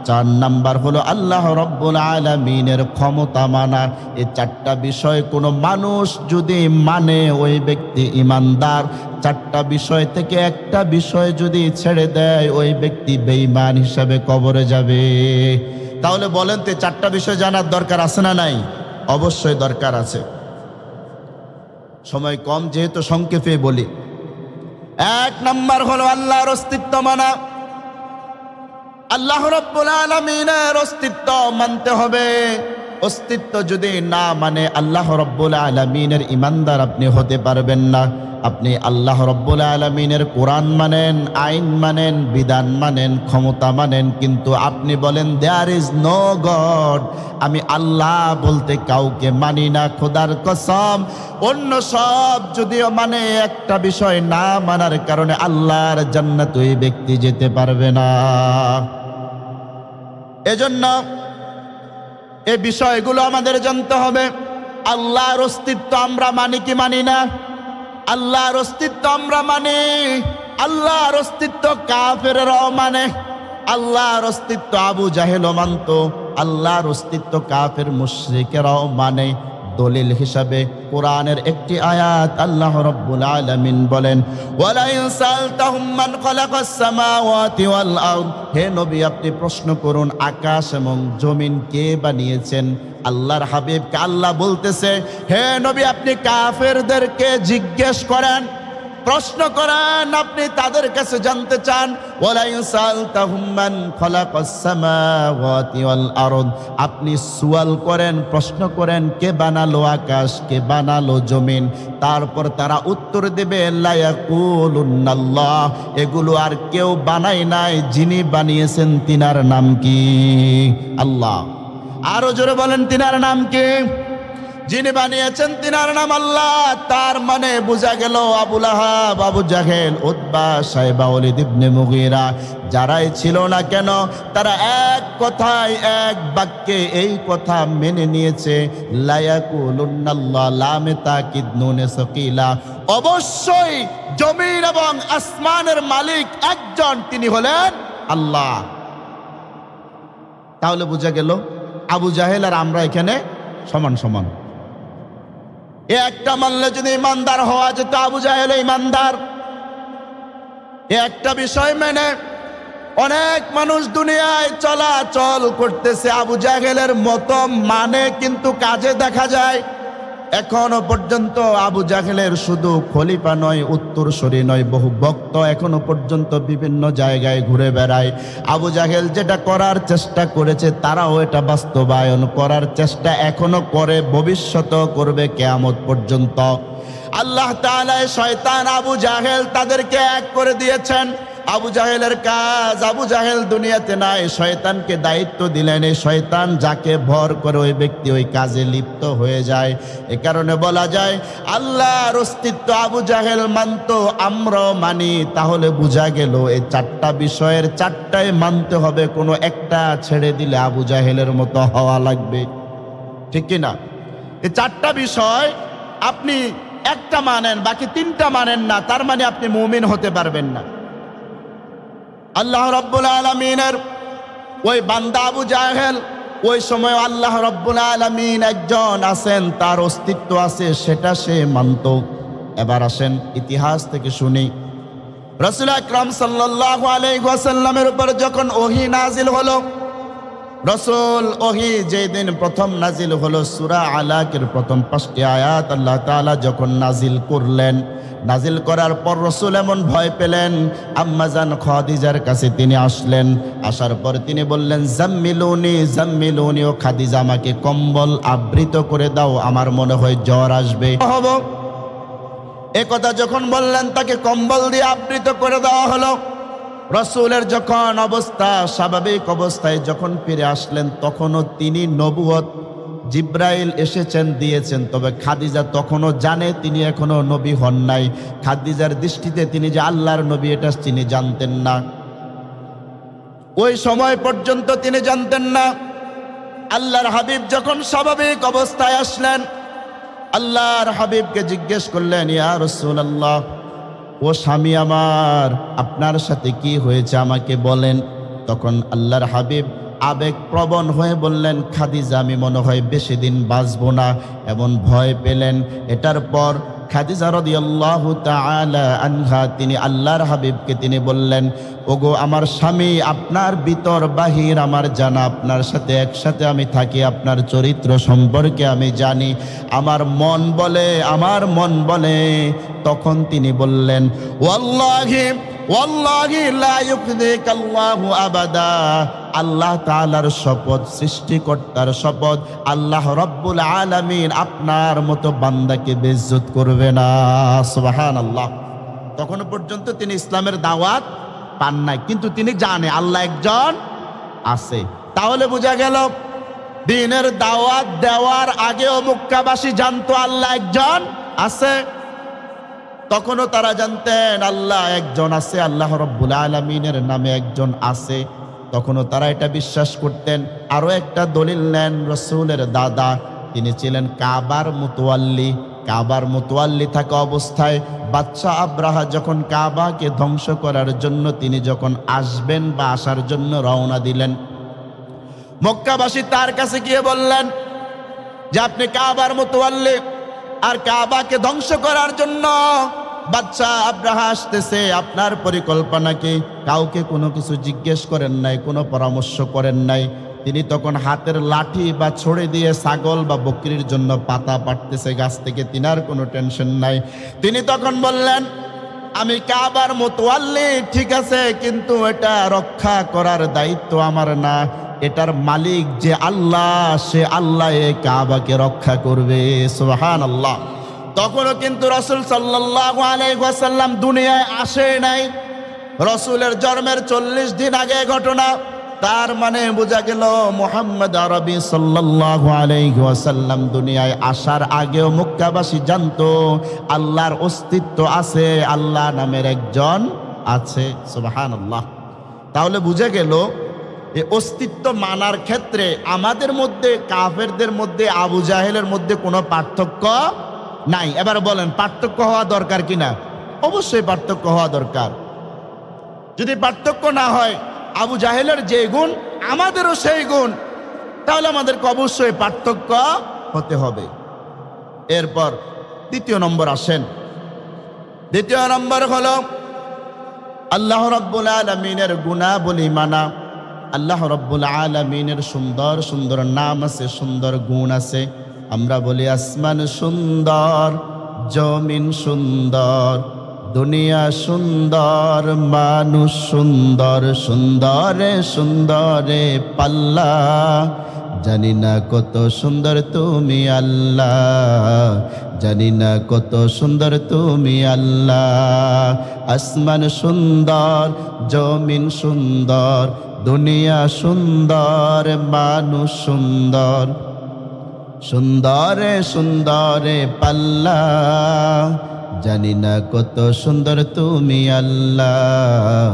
4 নাম্বার হলো আল্লাহ রাব্বুল আলামিনের ক্ষমতা মানা। এই 4টা বিষয় কোনো মানুষ যদি মানে ওই ব্যক্তি ইমানদার। 4টা বিষয় থেকে একটা বিষয় যদি ছেড়ে দেয় ওই ব্যক্তি বেঈমান হিসাবে কবরে যাবে। তাহলে বলেন তো 4টা বিষয় জানার দরকার আছে না নাই? অবশ্যই দরকার আছে। সময় কম যেহেতু সংক্ষেপে বলি। 1 নাম্বার হলো আল্লাহর অস্তিত্ব মানা। আল্লাহ রাব্বুল আলামিনের অস্তিত্ব মানতে হবে। অস্তিত্ব যদি না মানে আল্লাহ রাব্বুল আলামিনের ইমানদার আপনি হতে পারবেন না। আপনি আল্লাহ রাব্বুল আলামিনের কোরআন মানেন, আইন মানেন, বিধান মানেন, ক্ষমতা মানেন, কিন্তু আপনি বলেন দেয়ার ইজ নো গড, আমি আল্লাহ বলতে কাউকে মানি না, খোদার কসম। অন্য সব যদিও মানে একটা বিষয় না মানার কারণে আল্লাহর জান্নাত ওই ব্যক্তি যেতে পারবে না। এজন্য এই বিষয়গুলো আমাদের জানতে হবে। আল্লাহর অস্তিত্ব আমরা মানি কি মানি না? আল্লাহর অস্তিত্ব আমরা মানি। আল্লাহর অস্তিত্ব কাফেররাও মানে। আল্লাহর অস্তিত্ব আবু জাহেলও মানত, আল্লাহর অস্তিত্ব কাফের মুশরিকেরাও মানে। দলিল হিসাবে কোরআনের একটি আয়াত আল্লাহ রাব্বুল আলামিন বলেন, ওয়ালা ইনসালতাহুম মান খালাকাস সামাওয়াতি ওয়াল আরদ, হে নবী আপনি প্রশ্ন করুন আকাশ এবং জমিন কে বানিয়েছেন। আল্লাহর হাবিবকে আল্লাহ বলতেছে, হে নবী আপনি কাফেরদেরকে জিজ্ঞেস করেন, প্রশ্ন করেন, আপনি তাদের কাছে জানতে চান। ওয়ালা ইনসালতাহুম মান খালাকাস সামাওয়াতি ওয়াল আরদ, আপনি সওয়াল করেন, প্রশ্ন করেন কে বানালো আকাশ, কে বানালো জমিন। তারপর তারা উত্তর দেবে লা ইয়াকুলুনাল্লাহ, এগুলো আর কেউ বানায় নাই, যিনি বানিয়েছেন তিনার নাম কি? আল্লাহ। আরো জোরে বলেন তিনার নাম কি? যিনি বানিয়েছেন তিনার নাম আল্লাহ। তার মানে বোঝা গেল আবু লাহাব, আবু জাহেল, উতবা, সাইবা, ওয়ালিদ ইবনে মুগীরা যারাই ছিল না কেন, তারা এক কথায় এক বাক্যে এই কথা মেনে নিয়েছে, লা ইয়াকুলুনাল্লাহ, লামে তাকিদ নুনে সাকিলা, অবশ্যই জমিন এবং আসমানের মালিক একজন, তিনি হলেন আল্লাহ। তাহলে বোঝা গেল আবু জাহেল আর আমরা এখানে সমান সমান। এ একটা মানলে যদি ইমানদার হওয়া যেত, আবু জাহেল ইমানদার। এ একটা বিষয় মেনে অনেক মানুষ দুনিয়ায় চলাচল করতেছে আবু জাহেলের মতো মানে, কিন্তু কাজে দেখা যায় এখনো পর্যন্ত আবু জাহেলের শুধু খলিফা নয়, উত্তরসূরি নয়, বহু ভক্ত এখনো পর্যন্ত বিভিন্ন জায়গায় ঘুরে বেড়ায়। আবু জাহেল যেটা করার চেষ্টা করেছে তারাও এটা বাস্তবায়ন করার চেষ্টা এখনো করে, ভবিষ্যতেও করবে কিয়ামত পর্যন্ত। আল্লাহ তাআলা শয়তান আবু জাহেল তাদেরকে এক করে দিয়েছেন। আবু জাহেলের কাজ, আবু জাহেল দুনিয়াতে নাই, শয়তানকে দায়িত্ব দিলেন, এই শয়তান যাকে ভর করে ওই ব্যক্তি ওই কাজে লিপ্ত হয়ে যায়। এ কারণে বলা যায় আল্লাহর অস্তিত্ব আবু জাহেল মানত, আমরাও মানি। তাহলে বোঝা গেল এই চারটা বিষয়ের চারটায় মানতে হবে, কোনো একটা ছেড়ে দিলে আবু জাহেলের মতো হওয়া লাগবে, ঠিক কিনা? এই চারটা বিষয় আপনি একটা মানেন, বাকি তিনটা মানেন না, তার মানে আপনি মুমিন হতে পারবেন না। আল্লাহ রাব্বুল আলামিনের ওই বান্দা আবু জাহেল, ওই সময় আল্লাহ রাব্বুল আলামিন একজন আছেন, তার অস্তিত্ব আছে, সেটা সে মানত। এবার আসেন ইতিহাস থেকে শুনি। রাসূল আকরাম সাল্লাল্লাহু আলাইহি ওয়াসাল্লামের উপর যখন ওহী নাজিল হলো, রাসূল ওহী যেদিন প্রথম নাজিল হলো, সূরা আলাকের প্রথম 5টি আয়াত আল্লাহ তাআলা যখন নাজিল করলেন, নাজিল করার পর রাসূল এমন ভয় পেলেন, আম্মা জান খাদিজার কাছে তিনি আসলেন। আসার পর তিনি বললেন, জাম্মিলুনি জাম্মিলুনি, ও খাদিজা আমাকে কম্বল আবৃত করে দাও, আমার মনে হয় জ্বর আসবে। এ কথা যখন বললেন, তাকে কম্বল দিয়ে আবৃত করে দেওয়া হলো। রাসূলের যখন অবস্থা স্বাভাবিক অবস্থায় যখন ফিরে আসলেন, তখনও তিনি নবুয়ত জিব্রাইল এসেছেন দিয়েছেন, তবে খাদিজা তখনও জানে তিনি এখনো নবী হন নাই। খাদিজার দৃষ্টিতে তিনি যে আল্লাহর নবী এটা তিনি জানতেন না, ওই সময় পর্যন্ত তিনি জানতেন না। আল্লাহর হাবিব যখন স্বাভাবিক অবস্থায় আসলেন, আল্লাহর হাবিবকে জিজ্ঞেস করলেন, ইয়া রাসূলুল্লাহ, ও স্বামী আমার, আপনার সাথে কি হয়েছে আমাকে বলেন। তখন আল্লাহর হাবিব আবেগ প্রবণ হয়ে বললেন, খাদিজা আমি মনে হয় বেশি দিন বাঁচবো না, এমন ভয় পেলেন। এটার পর খাদিজা রাদিয়াল্লাহু তাআলা আনহা তিনি আল্লাহর হাবিবকে তিনি বললেন, ওগো আমার স্বামী, আপনার ভিতর বাহির আমার জানা, আপনার সাথে একসাথে আমি থাকি, আপনার চরিত্র সম্পর্কে আমি জানি, আমার মন বলে, আমার মন বলে। তখন তিনি বললেন, ওয়াল্লাহি ওয়াল্লাহি লা ইউখযিকাল্লাহু আবাদা, আল্লাহ তাআলার শপথ, সৃষ্টিকর্তার শপথ, আল্লাহ রাব্বুল আলামিন আপনার মতো বান্দাকে বেইজ্জত করবে না। সুবহানাল্লাহ। তখন পর্যন্ত তিনি ইসলামের দাওয়াত পান নাই, কিন্তু তিনি জানে আল্লাহ একজন আছে। তাহলে বোঝা গেল দ্বীনের দাওয়াত দেওয়ার আগেও মক্কাবাসী জানতো আল্লাহ একজন আছে। তখনও তারা জানতেন আল্লাহ একজন আছে, আল্লাহ রাব্বুল আলামিনের নামে একজন আছে। তখনও তারা এটা বিশ্বাস করতেন। আরো একটা দলিল নেন, রাসূলের দাদা তিনি ছিলেন কাবার মুতাওয়াল্লি। কাবার মুতাওয়াল্লি থাকা অবস্থায় বাদশা আব্রাহা যখন কাবাকে ধ্বংস করার জন্য তিনি যখন আসবেন বা আসার জন্য রওনা দিলেন, মক্কাবাসী তার কাছে গিয়ে বললেন যে আপনি কাবার মুতাওয়াল্লি, আর কাবাকে ধ্বংস করার জন্য বাদশা আব্রাহা আসতেছে, আপনার পরিকল্পনা কি? কাউকে কোনো কিছু জিজ্ঞেস করেন নাই, কোনো পরামর্শ করেন নাই। তিনি তখন হাতের লাঠি বা ছড়ে দিয়ে ছাগল বা বকরির জন্য পাতা পাড়তেছে গাছ থেকে, তিনার কোনো টেনশন নাই। তিনি তখন বললেন আমি কাবার মুতাওয়াল্লি ঠিক আছে, কিন্তু এটা রক্ষা করার দায়িত্ব আমার না, এটার মালিক যে আল্লাহ, সে আল্লাহ এই কাবাকে রক্ষা করবে। সুবহানাল্লাহ। তখনও কিন্তু রাসূল সাল্লাল্লাহু আলাইহি ওয়াসাল্লাম দুনিয়ায় আসে নাই। রাসূলের জন্মের 40 দিন আগে ঘটনা। তার মানে বোঝা গেল মুহাম্মদ আরবি সাল্লাল্লাহু আলাইহি ওয়াসাল্লাম দুনিয়ায় আসার আগেও মক্কাবাসী জানতো আল্লাহর অস্তিত্ব আছে, আল্লাহ নামের একজন আছে। সুবহানাল্লাহ। তাহলে বোঝা গেল এই অস্তিত্ব মানার ক্ষেত্রে আমাদের মধ্যে, কাফেরদের মধ্যে, আবু জাহেলের মধ্যে কোনো পার্থক্য নাই। এবার বলেন পার্থক্য হওয়া দরকার কিনা? অবশ্যই পার্থক্য হওয়া দরকার। যদি পার্থক্য না হয়, আবু জাহেলের যে গুণ আমাদেরও সেই গুণ, তাহলে আমাদেরকে অবশ্যই পার্থক্য হতে হবে। এরপর দ্বিতীয় নম্বর আসেন। দ্বিতীয় নম্বর হলো আল্লাহ রাব্বুল আলামিনের গুণাবলী মানা। আল্লাহ রাব্বুল আলামিনের সুন্দর সুন্দর নাম আছে, সুন্দর গুণ আছে। আমরা বলি আসমান সুন্দর, জমিন সুন্দর, দুনিয়া সুন্দর, মানুষ সুন্দর, সুন্দরে সুন্দরে পাল্লা, জানি না কত সুন্দর তুমি আল্লাহ, জানি না কত সুন্দর তুমি আল্লাহ। আসমান সুন্দর, জমিন সুন্দর, দুনিয়া সুন্দর, মানুষ সুন্দর, সুন্দরে সুন্দরে পাল্লা, জানি না কত সুন্দর তুমি আল্লাহ,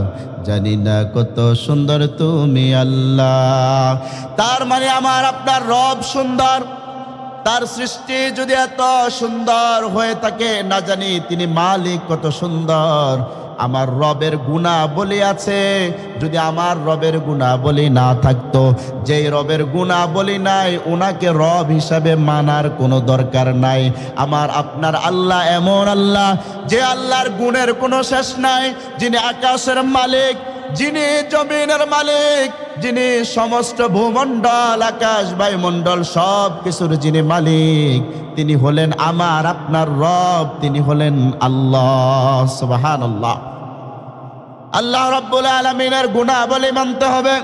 জানি না কত সুন্দর তুমি আল্লাহ। তার মানে আমার আপনার রব সুন্দর। তার সৃষ্টি যদি এত সুন্দর হয়ে থাকে, না জানি তিনি মালিক কত সুন্দর। আমার রবের গুণাবলী আছে, যদি আমার রবের গুণাবলী না থাকতো, যেই রবের গুণাবলী নাই ওনাকে রব হিসাবে মানার কোনো দরকার নাই। আমার আপনার আল্লাহ এমন আল্লাহ, যে আল্লাহর গুণের কোনো শেষ নাই, যিনি আকাশের মালিক, যিনি জমিনের মালিক, যিনি সমস্ত ভূমণ্ডল, আকাশ বায়ুমণ্ডল সব কিছুর যিনি মালিক, তিনি হলেন আমার আপনার রব, তিনি হলেন আল্লাহ। সুবহানাল্লাহ। আল্লাহ রাব্বুল আলামিনের গুণাবলী মানতে হবে।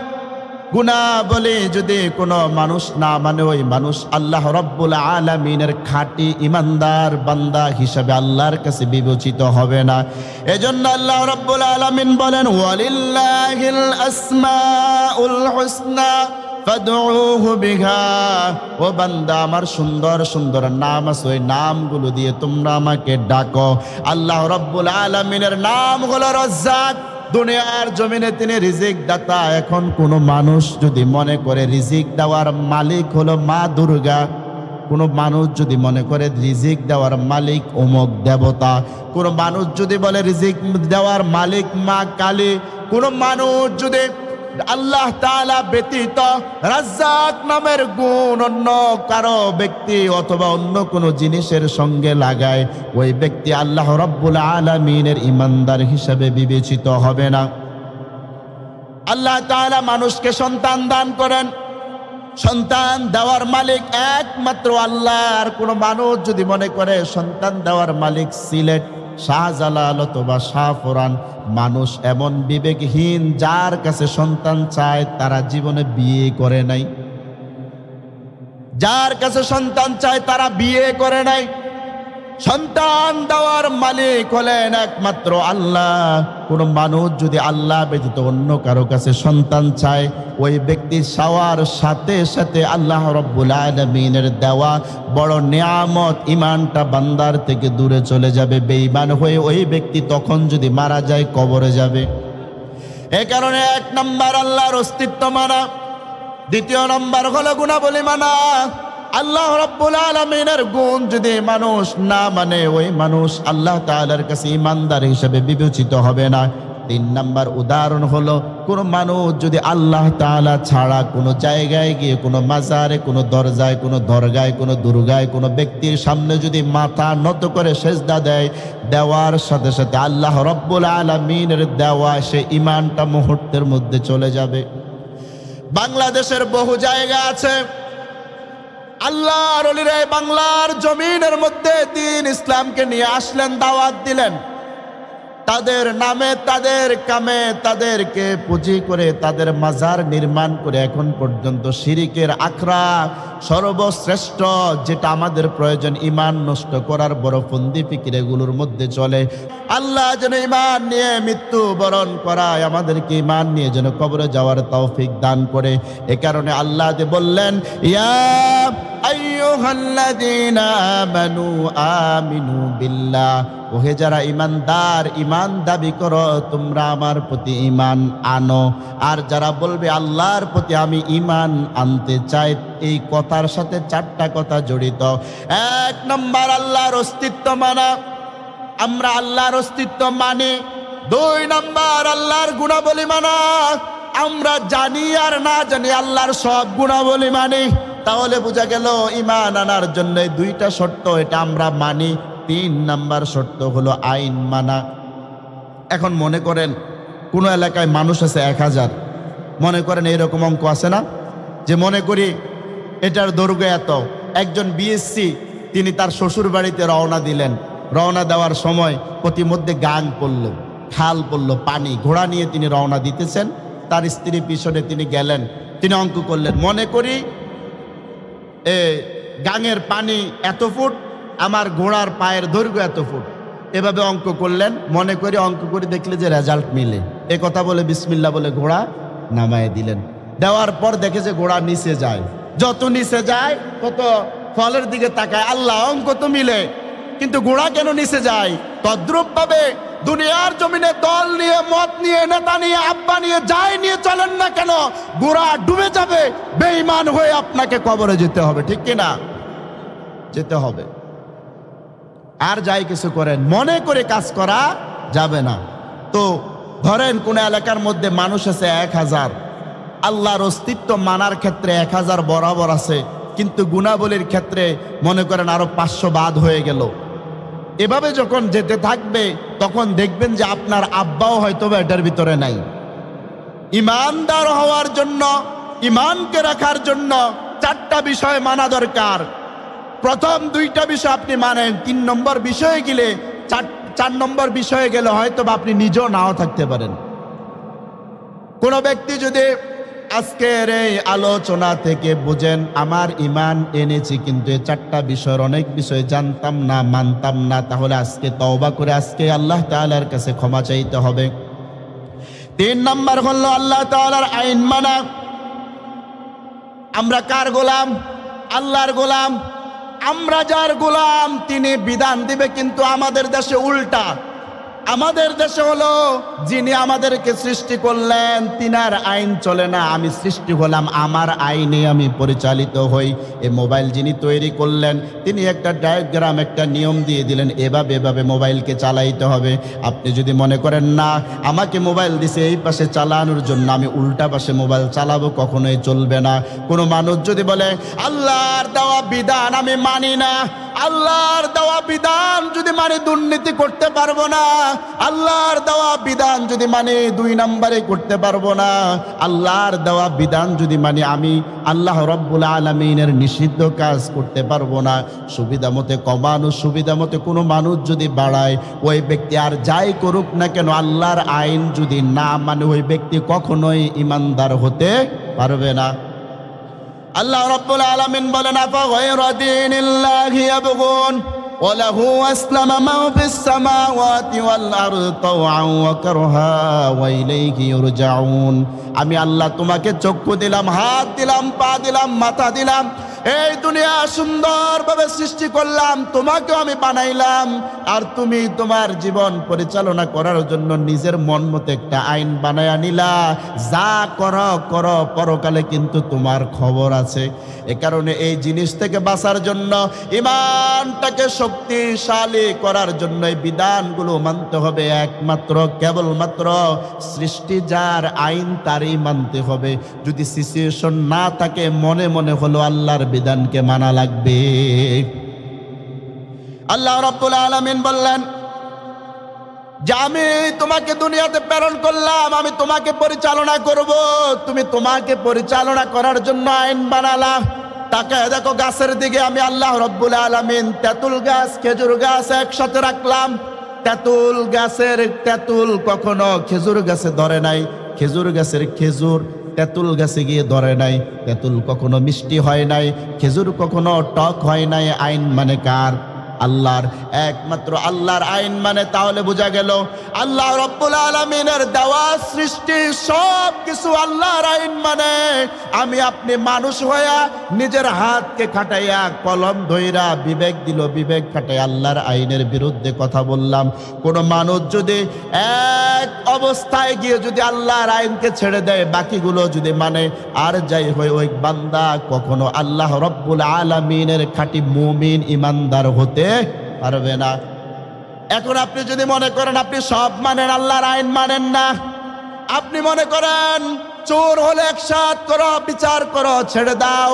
গুণাবলী যদি কোনো মানুষ না মানে, ওই মানুষ আল্লাহ রাব্বুল আলামিনের খাঁটি ইমানদার বান্দা হিসাবে আল্লাহর কাছে বিবেচিত হবে না। এজন্য আল্লাহ রাব্বুল আলামিন বলেন ওয়ালিল্লাহিল আসমাউল হুসনা ফাদউহু বিহা। ও বান্দা, আমার সুন্দর সুন্দর নাম আছে, ওই নামগুলো দিয়ে তোমরা আমাকে ডাকো। আল্লাহ রাব্বুল আলামিনের নাম হলো রাজ্জাক। দুনিয়ার জমিনে তিনি রিজিক দাতা। এখন কোনো মানুষ যদি মনে করে রিজিক দেওয়ার মালিক হলো মা দুর্গা, কোনো মানুষ যদি মনে করে রিজিক দেওয়ার মালিক অমুক দেবতা, কোনো মানুষ যদি বলে রিজিক দেওয়ার মালিক মা কালী, কোনো মানুষ যদি আল্লাহ তাআলা ব্যতীত রাজ্জাক নামের গুণ অন্য কারো ব্যক্তি অথবা অন্য কোনো জিনিসের সঙ্গে লাগায়, ওই ব্যক্তি আল্লাহ রাব্বুল আলামিনের ইমানদার হিসাবে বিবেচিত হবে না। আল্লাহ তাআলা মানুষকে সন্তান দান করেন, সন্তান দেওয়ার মালিক একমাত্র আল্লাহ। আর কোনো মানুষ যদি মনে করে সন্তান দেওয়ার মালিক সিলেট, শাহজালাল অথবা শাহফরান, মানুষ এমন বিবেকহীন যার কাছে সন্তান চায় তারা জীবনে বিয়ে করে নাই, যার কাছে সন্তান চায় তারা বিয়ে করে নাই। সন্তান দেওয়ার মালিক হলেন একমাত্র আল্লাহ। কোনো মানুষ যদি আল্লাহ ব্যতীত অন্য কারো কাছে সন্তান চায়, ওই ব্যক্তি চাওয়ার সাথে সাথে আল্লাহ রাব্বুল আলামিনের দেওয়া বড় নিয়ামত ইমানটা বান্দার থেকে দূরে চলে যাবে। বেঈমান হয়ে ওই ব্যক্তি তখন যদি মারা যায় কবরে যাবে। এ কারণে এক নাম্বার আল্লাহর অস্তিত্ব মানা, দ্বিতীয় নাম্বার হলো গুণাবলী মানা। আল্লাহ রাব্বুল আলামিনের গুণ যদি মানুষ না মানে, ওই মানুষ আল্লাহ তাআলার কাছে ইমানদার হিসেবে বিবেচিত হবে না। তিন নাম্বার উদাহরণ হলো, কোনো মানুষ যদি আল্লাহ তাআলা ছাড়া কোনো জায়গায় গিয়ে, কোনো মাজারে, কোনো দরজায়, কোনো দরগায়, কোনো দুর্গায়, কোনো ব্যক্তির সামনে যদি মাথা নত করে সেজদা দেয়, দেওয়ার সাথে সাথে আল্লাহ রব্বুল আলামিনের দেওয়া সে ঈমানটা মুহূর্তের মধ্যে চলে যাবে। বাংলাদেশের বহু জায়গা আছে, আল্লাহর ওলিরা বাংলার জমিনের মধ্যে দ্বীন ইসলামকে নিয়ে আসলেন, দাওয়াত দিলেন। তাদের নামে, তাদের কামে, তাদেরকে পুঁজি করে, তাদের মাজার নির্মাণ করে এখন পর্যন্ত শিরিকের আখড়া সর্বশ্রেষ্ঠ, যেটা আমাদের প্রয়োজন ঈমান নষ্ট করার বড় ফন্দি ফিকির এগুলোর মধ্যে চলে। আল্লাহ যেন ঈমান নিয়ে মৃত্যু বরণ করায়, আমাদেরকে ঈমান নিয়ে যেন কবরে যাওয়ার তৌফিক দান করে। এ কারণে আল্লাহ যে বললেন, ইয়া আইয়ুহাল্লাযীনা আমানু আমিনু বিল্লাহ, ওহে যারা ঈমানদার, ঈমান দাবি করো, তোমরা আমার প্রতি ঈমান আনো। আর যারা বলবে আল্লাহর প্রতি আমি ঈমান আনতে চাই, এই কথার সাথে চারটা কথা জড়িত। এক নম্বর, আল্লাহর অস্তিত্ব মানা, আমরা আল্লাহর অস্তিত্ব মানি। দুই নম্বর, আল্লাহর গুণাবলী মানা, আমরা জানি আর না জানি আল্লাহর সব গুণাবলী মানি। তাহলে বোঝা গেল ঈমান আনার জন্য দুইটা শর্ত, এটা আমরা মানি। তিন নাম্বার শর্ত হলো আইন মানা। এখন মনে করেন কোনো এলাকায় মানুষ আছে 1000, মনে করেন এরকম অঙ্ক আছে না, যে মনে করি এটার দৈর্ঘ্য এত। একজন বিএসসি তিনি তার শ্বশুর বাড়িতে রওনা দিলেন, রওনা দেওয়ার সময় প্রতিমধ্যে গাং পড়ল, খাল পড়ল, পানি, ঘোড়া নিয়ে তিনি রওনা দিতেছেন, তার স্ত্রী পিছনে তিনি গেলেন, তিনি অঙ্ক করলেন, মনে করি গাঙের পানি এত ফুট, আমার ঘোড়ার পায়ের দৈর্ঘ্য এত ফুট, এভাবে অঙ্ক করলেন। মনে করে অঙ্ক করে দেখলে যে রেজাল্ট মিলে, এ কথা বলে বিসমিল্লাহ বলে ঘোড়া নামায় দিলেন। দেওয়ার পর দেখে যে ঘোড়া নিচে যায়, যত নিচে যায় তত ফলের দিকে তাকায়, আল্লাহ অঙ্ক তো মিলে, কিন্তু ঘোড়া কেন নিচে যায়? তদ্রূপ ভাবে দুনিয়ার জমিনে দল নিয়ে, মত নিয়ে, নেতা নিয়ে, আব্বা নিয়ে, যাই নিয়ে চলেন না কেন, ঘোড়া ডুবে যাবে, বেঈমান হয়ে আপনাকে কবরে যেতে হবে, ঠিক কিনা? যেতে হবে। আর যাই কিছু করেন, মনে করে কাজ করা যাবে না। তো ধরেন কোন এলাকার মধ্যে মানুষ আছে 1000, আল্লাহর অস্তিত্ব মানার ক্ষেত্রে 1000 বরাবর আছে, কিন্তু গুণাবলীর ক্ষেত্রে মনে করেন আরো 500 বাদ হয়ে গেল। এভাবে যখন যেতে থাকবে তখন দেখবেন যে আপনার আব্বাও হয়তো এটার ভিতরে নাই। ঈমানদার হওয়ার জন্য, ঈমানকে রাখার জন্য 4টা বিষয় মানা দরকার। প্রথম 2টা বিষয় আপনি মানেন, 3 নম্বর বিষয়ে গেলে, 4 নম্বর বিষয়ে গেলে হয়তো আপনি নিজেও নাও থাকতে পারেন। কোন ব্যক্তি যদি আজকের এই আলোচনা থেকে বুঝেন আমার ঈমান এনেছি, কিন্তু এই 4টা বিষয়ের অনেক বিষয় জানতাম না, মানতাম না, তাহলে আজকে তওবা করে আজকে আল্লাহ তাআলার কাছে ক্ষমা চাইতে হবে। 3 নম্বর হলো আল্লাহ তাআলার আইন মানা। আমরা কার গোলাম? আল্লাহর গোলাম। আমরা যার গোলাম তিনি বিধান দিবে, কিন্তু আমাদের দেশে উল্টা। আমাদের দেশে হলো যিনি আমাদেরকে সৃষ্টি করলেন তিনার আইন চলে না, আমি সৃষ্টি হলাম, আমার আইনে আমি পরিচালিত হই। এই মোবাইল যিনি তৈরি করলেন তিনি একটা ডায়াগ্রাম, একটা নিয়ম দিয়ে দিলেন, এভাবে এভাবে মোবাইলকে চালাইতে হবে। আপনি যদি মনে করেন না আমাকে মোবাইল দিছে এই পাশে চালানোর জন্য, আমি উল্টা পাশে মোবাইল চালাবো, কখনোই চলবে না। কোনো মানুষ যদি বলে আল্লাহর দেওয়া বিধান আমি মানি না, আল্লাহর দেওয়া বিধান যদি মানে দুর্নীতি করতে পারবো না, আল্লাহর দেওয়া বিধান যদি মানে 2 নম্বরে করতে পারবো না, আল্লাহর দেওয়া বিধান যদি মানে আমি আল্লাহ রব্বুল আলামিনের নিষিদ্ধ কাজ করতে পারবো না, সুবিধা মতে কমানো, সুবিধা মতে কোনো মানুষ যদি বাড়ায়, ওই ব্যক্তি আর যাই করুক না কেন, আল্লাহর আইন যদি না মানে ওই ব্যক্তি কখনোই ঈমানদার হতে পারবে না। আল্লাহ রাব্বুল আলামিন বলেন, আফা গায়রা দীনিল্লাহি ইয়াবগুন ওয়া লাহু আসলামা মা ফিস সামাওয়াতি ওয়াল আরদি তাওআন ওয়া কারহা ওয়া ইলাইহি ইরজাউন। আমি আল্লাহ তোমাকে চক্ষু দিলাম, হাত দিলাম, পা দিলাম, মাথা দিলাম, এই দুনিয়া সুন্দরভাবে সৃষ্টি করলাম, তোমাকেও আমি বানাইলাম, আর তুমি তোমার জীবন পরিচালনা করার জন্য নিজের মন মতো একটা আইন বানায়া নিলা। যা করো করো, পরকালে কিন্তু তোমার খবর আছে। এ কারণে এই জিনিস থেকে বাঁচার জন্য, ইমানটাকে শক্তিশালী করার জন্য এই বিধানগুলো মানতে হবে। একমাত্র কেবলমাত্র সৃষ্টি যার আইন তারই মানতে হবে। যদি সিচুয়েশন না থাকে, মনে মনে হলো আল্লাহর বিধানকে মানা লাগবে। আল্লাহ রাব্বুল আলামিন বললেন যে আমি তোমাকে দুনিয়াতে প্রেরণ করলাম, আমি তোমাকে পরিচালনা করব। তুমি তোমাকে পরিচালনা করার জন্য আইন বানালা। তাকে দেখো গাছের দিকে, আমি আল্লাহ রাব্বুল আলামিন তেঁতুল গাছ, খেজুর গাছ একসাথে রাখলাম। তেঁতুল গাছের তেঁতুল কখনো খেজুর গাছে ধরে নাই, খেজুর গাছের খেজুর তেঁতুল গাছে গিয়ে ধরে নাই। তেঁতুল কখনো মিষ্টি হয় নাই, খেজুর কখনো টক হয় নাই। আইন মানে কার? আল্লাহর। একমাত্র আল্লাহর আইন মানে, তাহলে বোঝা গেল আল্লাহ রাব্বুল আলামিনের দেওয়া সৃষ্টি সব কিছু আল্লাহর আইন মানে। আমি আপনি মানুষ হইয়া নিজের হাতকে খাটাইয়া কলম ধইরা বিবেক দিল, বিবেক খাটাই আল্লাহর আইনের বিরুদ্ধে কথা বললাম। কোন মানুষ যদি এক অবস্থায় গিয়ে যদি আল্লাহর আইনকে ছেড়ে দেয়, বাকিগুলো যদি মানে, আর যাই হয় ওই বান্দা কখনো আল্লাহ রাব্বুল আলামিনের খাঁটি মুমিন ইমানদার হতে পারবে না। এখন আপনি যদি মনে করেন আপনি সব মানেন, আল্লাহর আইন মানেন না, আপনি মনে করেন চোর হলে একসাথ করো, বিচার করো, ছেড়ে দাও,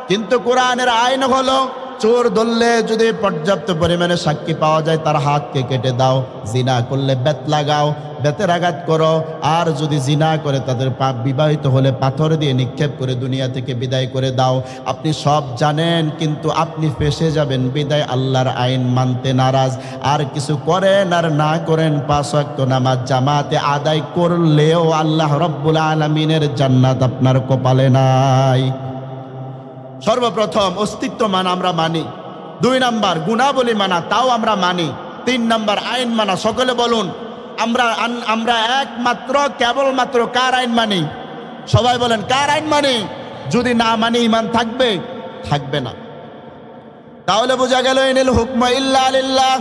কিন্তু কোরআনের আইন হলো চোর ধরলে যদি পর্যাপ্ত পরিমাণে সাক্ষী পাওয়া যায়, তার হাতকে কেটে দাও। জিনা করলে বেত লাগাও, বেতের আঘাত করো। আর যদি জিনা করে তাদের বিবাহিত হলে পাথর দিয়ে নিক্ষেপ করে দুনিয়া থেকে বিদায় করে দাও। আপনি সব জানেন, কিন্তু আপনি ফেঁসে যাবেন বিদায় আল্লাহর আইন মানতে নারাজ। আর কিছু করেন আর না করেন, 5 ওয়াক্ত নামাজ জামাতে আদায় করলেও আল্লাহ রাব্বুল আলামিনের জান্নাত আপনার কপালে নাই। সর্বপ্রথম অস্তিত্ব মানা আমরা মানি। 2 নাম্বার গুণাবলী মানা, তাও আমরা মানি। 3 নাম্বার আইন মানা। সকলে বলুন আমরা একমাত্র কেবলমাত্র কার আইন মানি? সবাই বলেন কার আইন মানি? যদি না মানি ঈমান থাকবে? থাকবে না। তাহলে বোঝা গেল ইনিল হুকমু ইল্লা লিল্লাহ।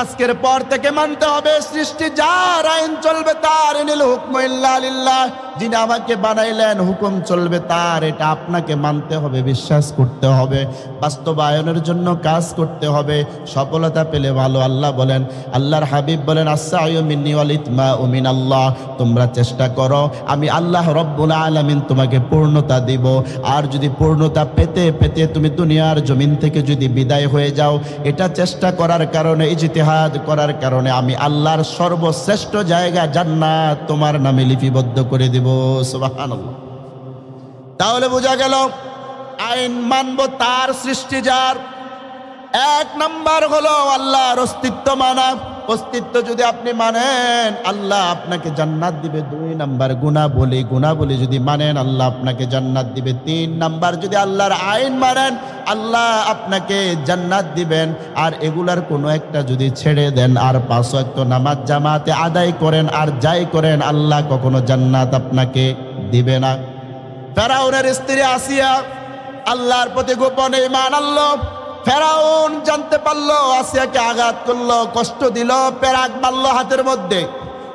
আজকের পর থেকে মানতে হবে সৃষ্টি যার আইন চলবে তার। ইনিল হুকমু ইল্লা লিল্লাহ, যিনি আমাকে বানাইলেন হুকুম চলবে তার। এটা আপনাকে মানতে হবে, বিশ্বাস করতে হবে, বাস্তবায়নের জন্য কাজ করতে হবে। সফলতা পেলে ভালো। আল্লাহ বলেন, আল্লাহর হাবিব বলেন, আস-সা'য়ু মিন্নি ওয়াল ইতমাউ মিনাল্লাহ। তোমরা চেষ্টা করো, আমি আল্লাহ রাব্বুল আলামিন তোমাকে পূর্ণতা দিব। আর যদি পূর্ণতা পেতে পেতে তুমি দুনিয়ার জমিন থেকে যদি বিদায় হয়ে যাও, এটা চেষ্টা করার কারণে, ইজতিহাদ করার কারণে আমি আল্লাহর সর্বশ্রেষ্ঠ জায়গা জান্নাত তোমার নামে লিপিবদ্ধ করে দেব। সুবহানাল্লাহ। তাহলে বোঝা গেল আইন মানব তার, সৃষ্টি যার। 1 নাম্বার হলো আল্লাহর অস্তিত্ব মানা। অস্তিত্ব যদি আপনি মানেন, আল্লাহ আপনাকে জান্নাত দিবে। 2 নাম্বার গুণাবলী যদি মানেন, আল্লাহ আপনাকে জান্নাত দিবে। 3 নাম্বার যদি আল্লাহর আইন মানেন, আল্লাহ আপনাকে জান্নাত দিবেন। আর এগুলার কোনো একটা যদি ছেড়ে দেন, আর 5 ওয়াক্ত নামাজ জামাতে আদায় করেন, আর যাই করেন, আল্লাহ কখনো জান্নাত আপনাকে দিবে না। ফেরাউনের স্ত্রী আসিয়া আল্লাহর প্রতি গোপনে ঈমান আনলো। ফেরাউন জানতে পারলো, আসিয়াকে আঘাত করলো, কষ্ট দিল, পেরাক মারলো হাতের মধ্যে।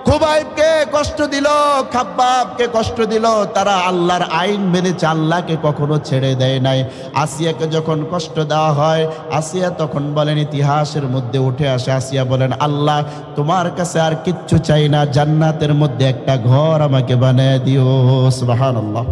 খুবাইবকে কষ্ট দিল, খাব্বাবকে কষ্ট দিল। তারা আল্লাহর আইন মেনেছে, আল্লাহকে কখনো ছেড়ে দেয় নাই। আসিয়াকে যখন কষ্ট দেওয়া হয়, আসিয়া তখন বলেন, ইতিহাসের মধ্যে উঠে আসে, আসিয়া বলেন, আল্লাহ তোমার কাছে আর কিচ্ছু চাই না, জান্নাতের মধ্যে একটা ঘর আমাকে বানিয়ে দিও। সুবহানাল্লাহ।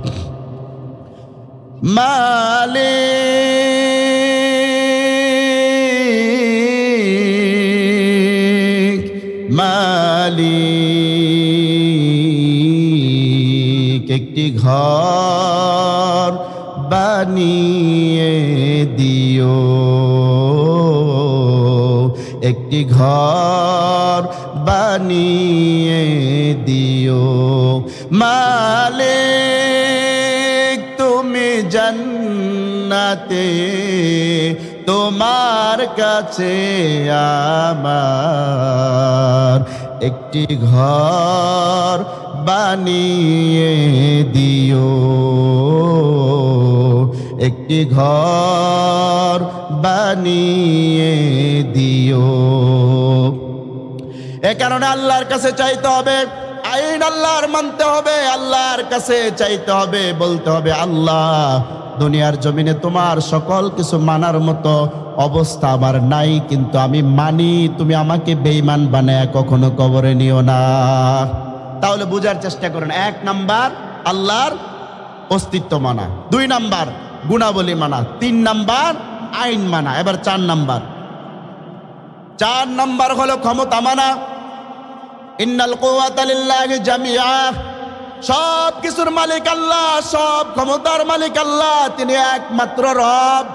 মালিক একটি ঘর বানিয়ে দিও, একটি ঘর বানিয়ে দিও। মালিক তুমি জান্নাতে, তোমার কাছে আমার একটি ঘর বানিয়ে দিও, একটি ঘর বানিয়ে দিও। এ কারণে আল্লাহর কাছে চাইতে হবে, আইন আল্লাহর মানতে হবে, আল্লাহর কাছে চাইতে হবে, বলতে হবে আল্লাহ দুনিয়ার জমিনে তোমার সকল কিছু মানার মতো অবস্থা আমার নাই, কিন্তু আমি মানি, তুমি আমাকে বেঈমান বানায় কখনো কবরে নিও না। তাহলে বুঝার চেষ্টা করেন, 1 নাম্বার আল্লাহর অস্তিত্ব মানা, 2 নাম্বার গুণাবলী মানা, 3 নাম্বার আইন মানা। এবার 4 নাম্বার হলো ক্ষমতা মানা। ইন্নাল কুওয়াতা লিল্লাহি জামিআ, সব কিছুর মালিক আল্লাহ, সব ক্ষমতার মালিক আল্লাহ। তিনি একমাত্র রব,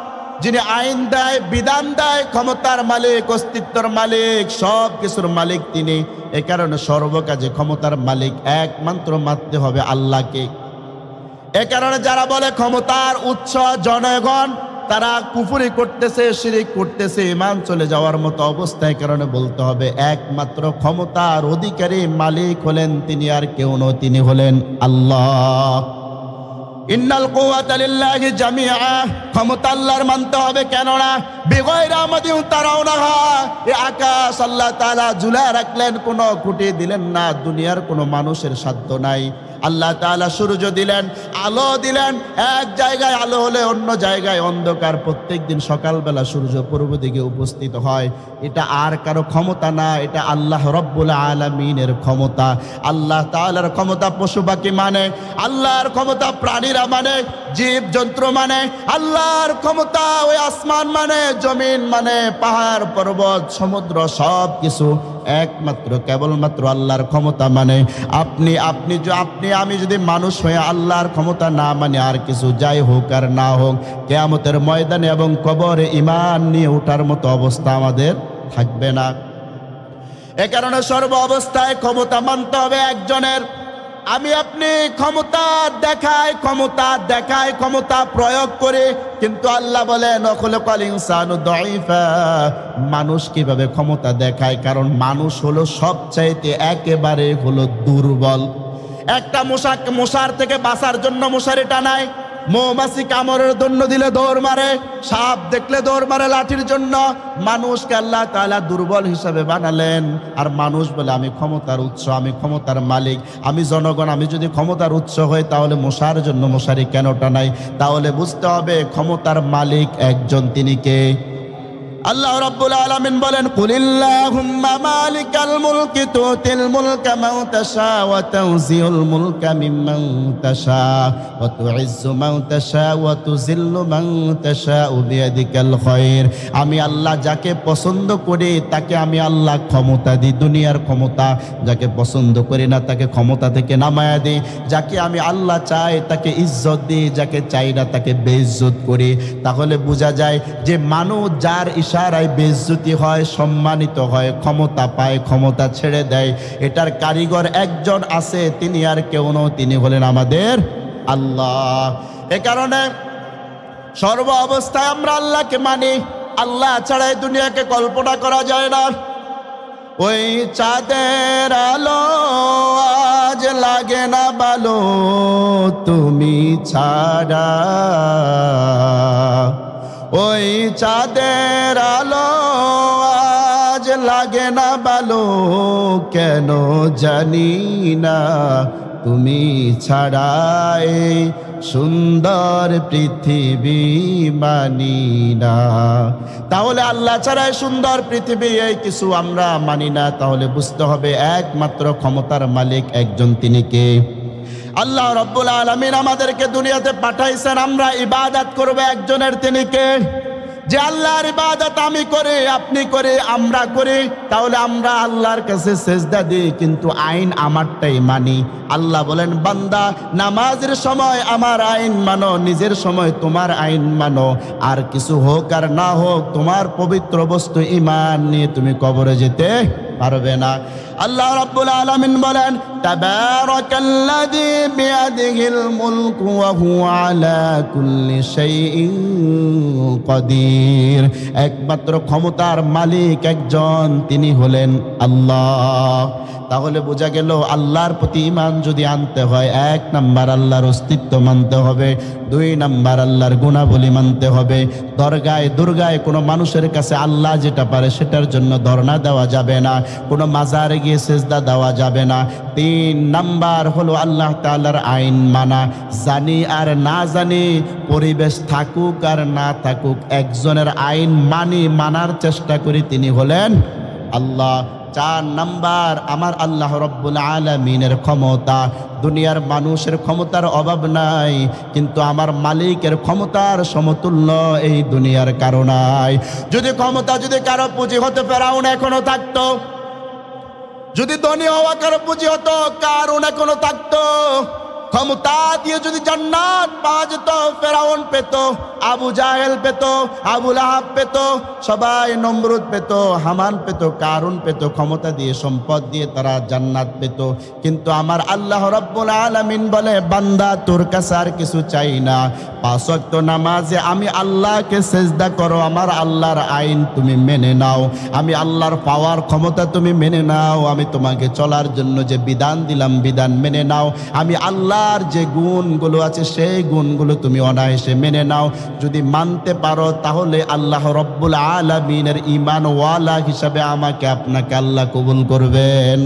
যিনি আইন দেয়, বিধান দেয়, ক্ষমতার মালিক, অস্তিত্বের মালিক, সব কিছুর মালিক তিনি। এ কারণে সর্বকাজে ক্ষমতার মালিক একমাত্র মানতে হবে আল্লাহকে। এ কারণে যারা বলে ক্ষমতার উৎস জনগণ, তারা কুফরি করতেছে, শিরিক করতেছে, ঈমান চলে যাওয়ার মতো অবস্থায়। কারণে বলতে হবে একমাত্র ক্ষমতার অধিকারী মালিক হলেন তিনি, আর কেউ নয়, তিনি হলেন আল্লাহ। ইন্নাল কুওয়াতা লিল্লাহি জামিআ, ক্ষমতা আল্লাহর মানতে হবে। কেননা বিগাইরি আমাদিন তারাউনাহা, এই আকাশ আল্লাহ তাআলা ঝুলা রাখলেন, কোনো খুঁটি দিলেন না, দুনিয়ার কোনো মানুষের সাধ্য নাই। আল্লাহ তাআলা সূর্য দিলেন, আলো দিলেন, এক জায়গায় আলো হলে অন্য জায়গায় অন্ধকার। প্রত্যেক দিন সকালবেলা সূর্য পূর্ব দিকে উপস্থিত হয়। এটা আর কারো ক্ষমতা না, এটা আল্লাহ রব্বুল আলামিনের ক্ষমতা। আল্লাহ তাআলার ক্ষমতা পশু পাখি মানে, আল্লাহর ক্ষমতা প্রাণীরা মানে, জীব জন্তু মানে, আল্লাহর ক্ষমতা ওই আসমান মানে, জমিন মানে, পাহাড় পর্বত সমুদ্র সব কিছু একমাত্র কেবলমাত্র আল্লাহর ক্ষমতা মানে। আমি যদি মানুষ হয়ে আল্লাহর ক্ষমতা না মানে, আর কিছু যাই হোক আর না হোক, কিয়ামতের ময়দানে এবং কবরে ঈমান নিয়ে ওঠার মতো অবস্থা আমাদের থাকবে না। এ কারণে সর্ব অবস্থায় ক্ষমতা মানতে হবে একজনের। আমি আপনি ক্ষমতা দেখায়, ক্ষমতা প্রয়োগ করে, কিন্তু আল্লাহ বলেন খুলিকাল ইনসানু দাঈফা, মানুষ কিভাবে ক্ষমতা দেখায়? কারণ মানুষ হলো সবচাইতে একেবারে হলো দুর্বল। একটা মশার থেকে বাঁচার জন্য মশারি টানায়, মৌমাছি কামড়ের জন্য দিলে দৌড় মারে, সাপ দেখলে দৌড় মারে লাঠির জন্য। মানুষকে আল্লাহ তাআলা দুর্বল হিসাবে বানালেন। আর মানুষ বলে আমি ক্ষমতার উৎস, আমি ক্ষমতার মালিক, আমি জনগণ। আমি যদি ক্ষমতার উৎস হই, তাহলে মশার জন্য মশারি কেন টানাই? তাহলে বুঝতে হবে ক্ষমতার মালিক একজন, তিনি কে? আল্লাহ রাব্বুল আলামিন বলেন, কুলিল্লাহুম্মা মালিকাল মুলকি তুতিল মুলকা মান তাশা ওয়া তানজিউল মুলকা মিম্মান তাশা ওয়া তুইজ্জু মান তাশা ওয়া তুযিল্লু মান তাশা বিয়াদিকাল খায়র। আমি আল্লাহ যাকে পছন্দ করি তাকে আমি আল্লাহ ক্ষমতা দিই, দুনিয়ার ক্ষমতা। যাকে পছন্দ করি না তাকে ক্ষমতা থেকে নামায়া দিই। যাকে আমি আল্লাহ চাই তাকে ইজ্জত দিই, যাকে চাই না তাকে বেইজ্জত করি। তাহলে বোঝা যায় যে মানুষ যার ইশারায় বেইজ্জতি হয়, সম্মানিত হয়, ক্ষমতা পায়, ক্ষমতা ছেড়ে দেয়, এটার কারিগর একজন আছে, তিনি আর কেউ নয়, তিনি হলেন আমাদের আল্লাহ। এ কারণে সর্ব অবস্থায় আমরা আল্লাহকে মানি। আল্লাহ ছাড়া এই দুনিয়াকে কল্পনা করা যায় না। ওই চাঁদের আলো আজ লাগে না ভালো তুমি ছাড়া, ওই চাঁদের আলো আজ লাগে না ভালো কেন জানি না, তুমি ছাড়াই সুন্দর পৃথিবী মানি না। তাহলে আল্লাহ ছাড়াই সুন্দর পৃথিবী এই কিছু আমরা মানি না। তাহলে বুঝতে হবে একমাত্র ক্ষমতার মালিক একজন, তিনি কে? আল্লাহ রাব্বুল আলামিন আমাদেরকে দুনিয়াতে পাঠাইছেন, আমরা ইবাদত করব একজনের, তিনি কে? যে আল্লাহর ইবাদত আমি করি, আপনি করে, আমরা করি, তাহলে আমরা আল্লাহর কাছে সেজদা দিই, কিন্তু আইন আমারটাই মানি। আল্লাহ বলেন, বান্দা নামাজের সময় আমার আইন মানো, নিজের সময় তোমার আইন মানো। আর কিছু হোক আর না হোক, তোমার পবিত্র বস্তু ঈমান নিয়ে তুমি কবরে যেতে পারবে না। আল্লাহ রাব্বুল আলামিন বলেন, তাবারাকাল্লাযী বিয়াদিহিল মুলকু ওয়া হুয়া আলা কুল্লি শাইইন কাদির। একমাত্র ক্ষমতার মালিক একজন, তিনি হলেন আল্লাহ। তাহলে বোঝা গেল আল্লাহর প্রতি ঈমান যদি আনতে হয়, 1 নাম্বার আল্লাহর অস্তিত্ব মানতে হবে, 2 নাম্বার আল্লাহর গুণাবলী মানতে হবে। দরগায় দুর্গায় কোনো মানুষের কাছে আল্লাহ যেটা পারে সেটার জন্য ধর্ণা দেওয়া যাবে না, কোনো মাজারে গিয়ে সেজদা দেওয়া যাবে না। 3 নাম্বার হলো আল্লাহ তাআলার আইন মানা। জানি আর না জানি, পরিবেশ থাকুক আর না থাকুক, একজনের আইন মানার চেষ্টা করি, তিনি হলেন আল্লাহ। 4 নাম্বার আমার আল্লাহ রব্বুল আলামিনের ক্ষমতা। দুনিয়ার মানুষের ক্ষমতার অভাব নাই, কিন্তু আমার মালিকের ক্ষমতার সমতুল্য এই দুনিয়ার কারো নাই। যদি ক্ষমতা যদি কারো পুঁজি হতো, ফেরাউন এখনো থাকতো। যদি ধনী হওয়া কারো পুঁজি হতো, কারণ এখনো থাকতো। ক্ষমতা দিয়ে যদি জান্নাত পাওয়া যেত, ফেরাউন পেত, আবু জাহেল পেত, আবু লাহাব পেত, সবাই নমরুদ পেত, হামান পেত, কারুন পেত। ক্ষমতা দিয়ে সম্পদ দিয়ে তারা জান্নাত পেত। কিন্তু আমার আল্লাহ রাব্বুল আলামিন বলে, বান্দা তোর কাছে আর কিছু চাই না, 5 ওয়াক্ত নামাজে আমি আল্লাহকে সেজদা করো, আমার আল্লাহর আইন তুমি মেনে নাও, আমি আল্লাহর পাওয়ার ক্ষমতা তুমি মেনে নাও, আমি তোমাকে চলার জন্য যে বিধান দিলাম বিধান মেনে নাও, আমি আল্লাহর যে গুণগুলো আছে সেই গুণগুলো তুমি অনায়াসে মেনে নাও। যদি মানতে পারো তাহলে আল্লাহ রব্বুল আলামিনের ঈমানওয়ালা হিসাবে আমাকে আপনাকে আল্লাহ কবুল করবেন।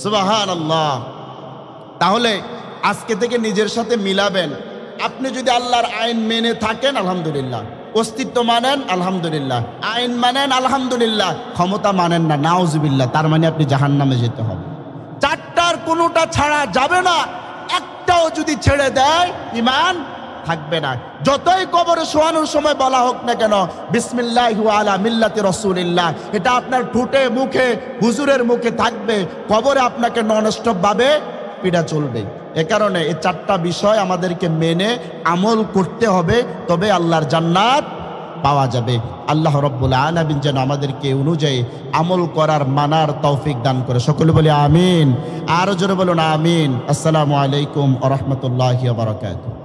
সুবহানাল্লাহ। তাহলে আজকে থেকে নিজের সাথে মিলাবেন। আপনি যদি আল্লাহর আইন মেনে থাকেন আলহামদুলিল্লাহ, অস্তিত্ব মানেন আলহামদুলিল্লাহ, আইন মানেন আলহামদুলিল্লাহ, ক্ষমতা মানেন না নাউজুবিল্লাহ, তার মানে আপনি জাহান্নামে যেতে হবে। 4টার কোনোটা ছাড়া যাবে না। একটাও যদি ছেড়ে দেয় ঈমান থাকবে না। যতই কবরে শোয়ানোর সময় বলা হোক না কেন, বিসমিল্লাহি আলা মিল্লাতি রাসূলিল্লাহ, এটা আপনার ঠোঁটে মুখে হুজুরের মুখে থাকবে, কবরে আপনাকে ননস্টপ ভাবে পীড়া চলবে। এ কারণে এই 4টা বিষয় আমাদেরকে মেনে আমল করতে হবে, তবে আল্লাহর জান্নাত পাওয়া যাবে। আল্লাহ রব্বুল আলামিন যেন আমাদেরকে অনুযায়ী আমল করার মানার তৌফিক দান করে। সকলে বলি আমিন। আরো জোরে বলুন আমিন। আসসালামু আলাইকুম ওয়া রাহমাতুল্লাহি ওয়া বারাকাতুহু।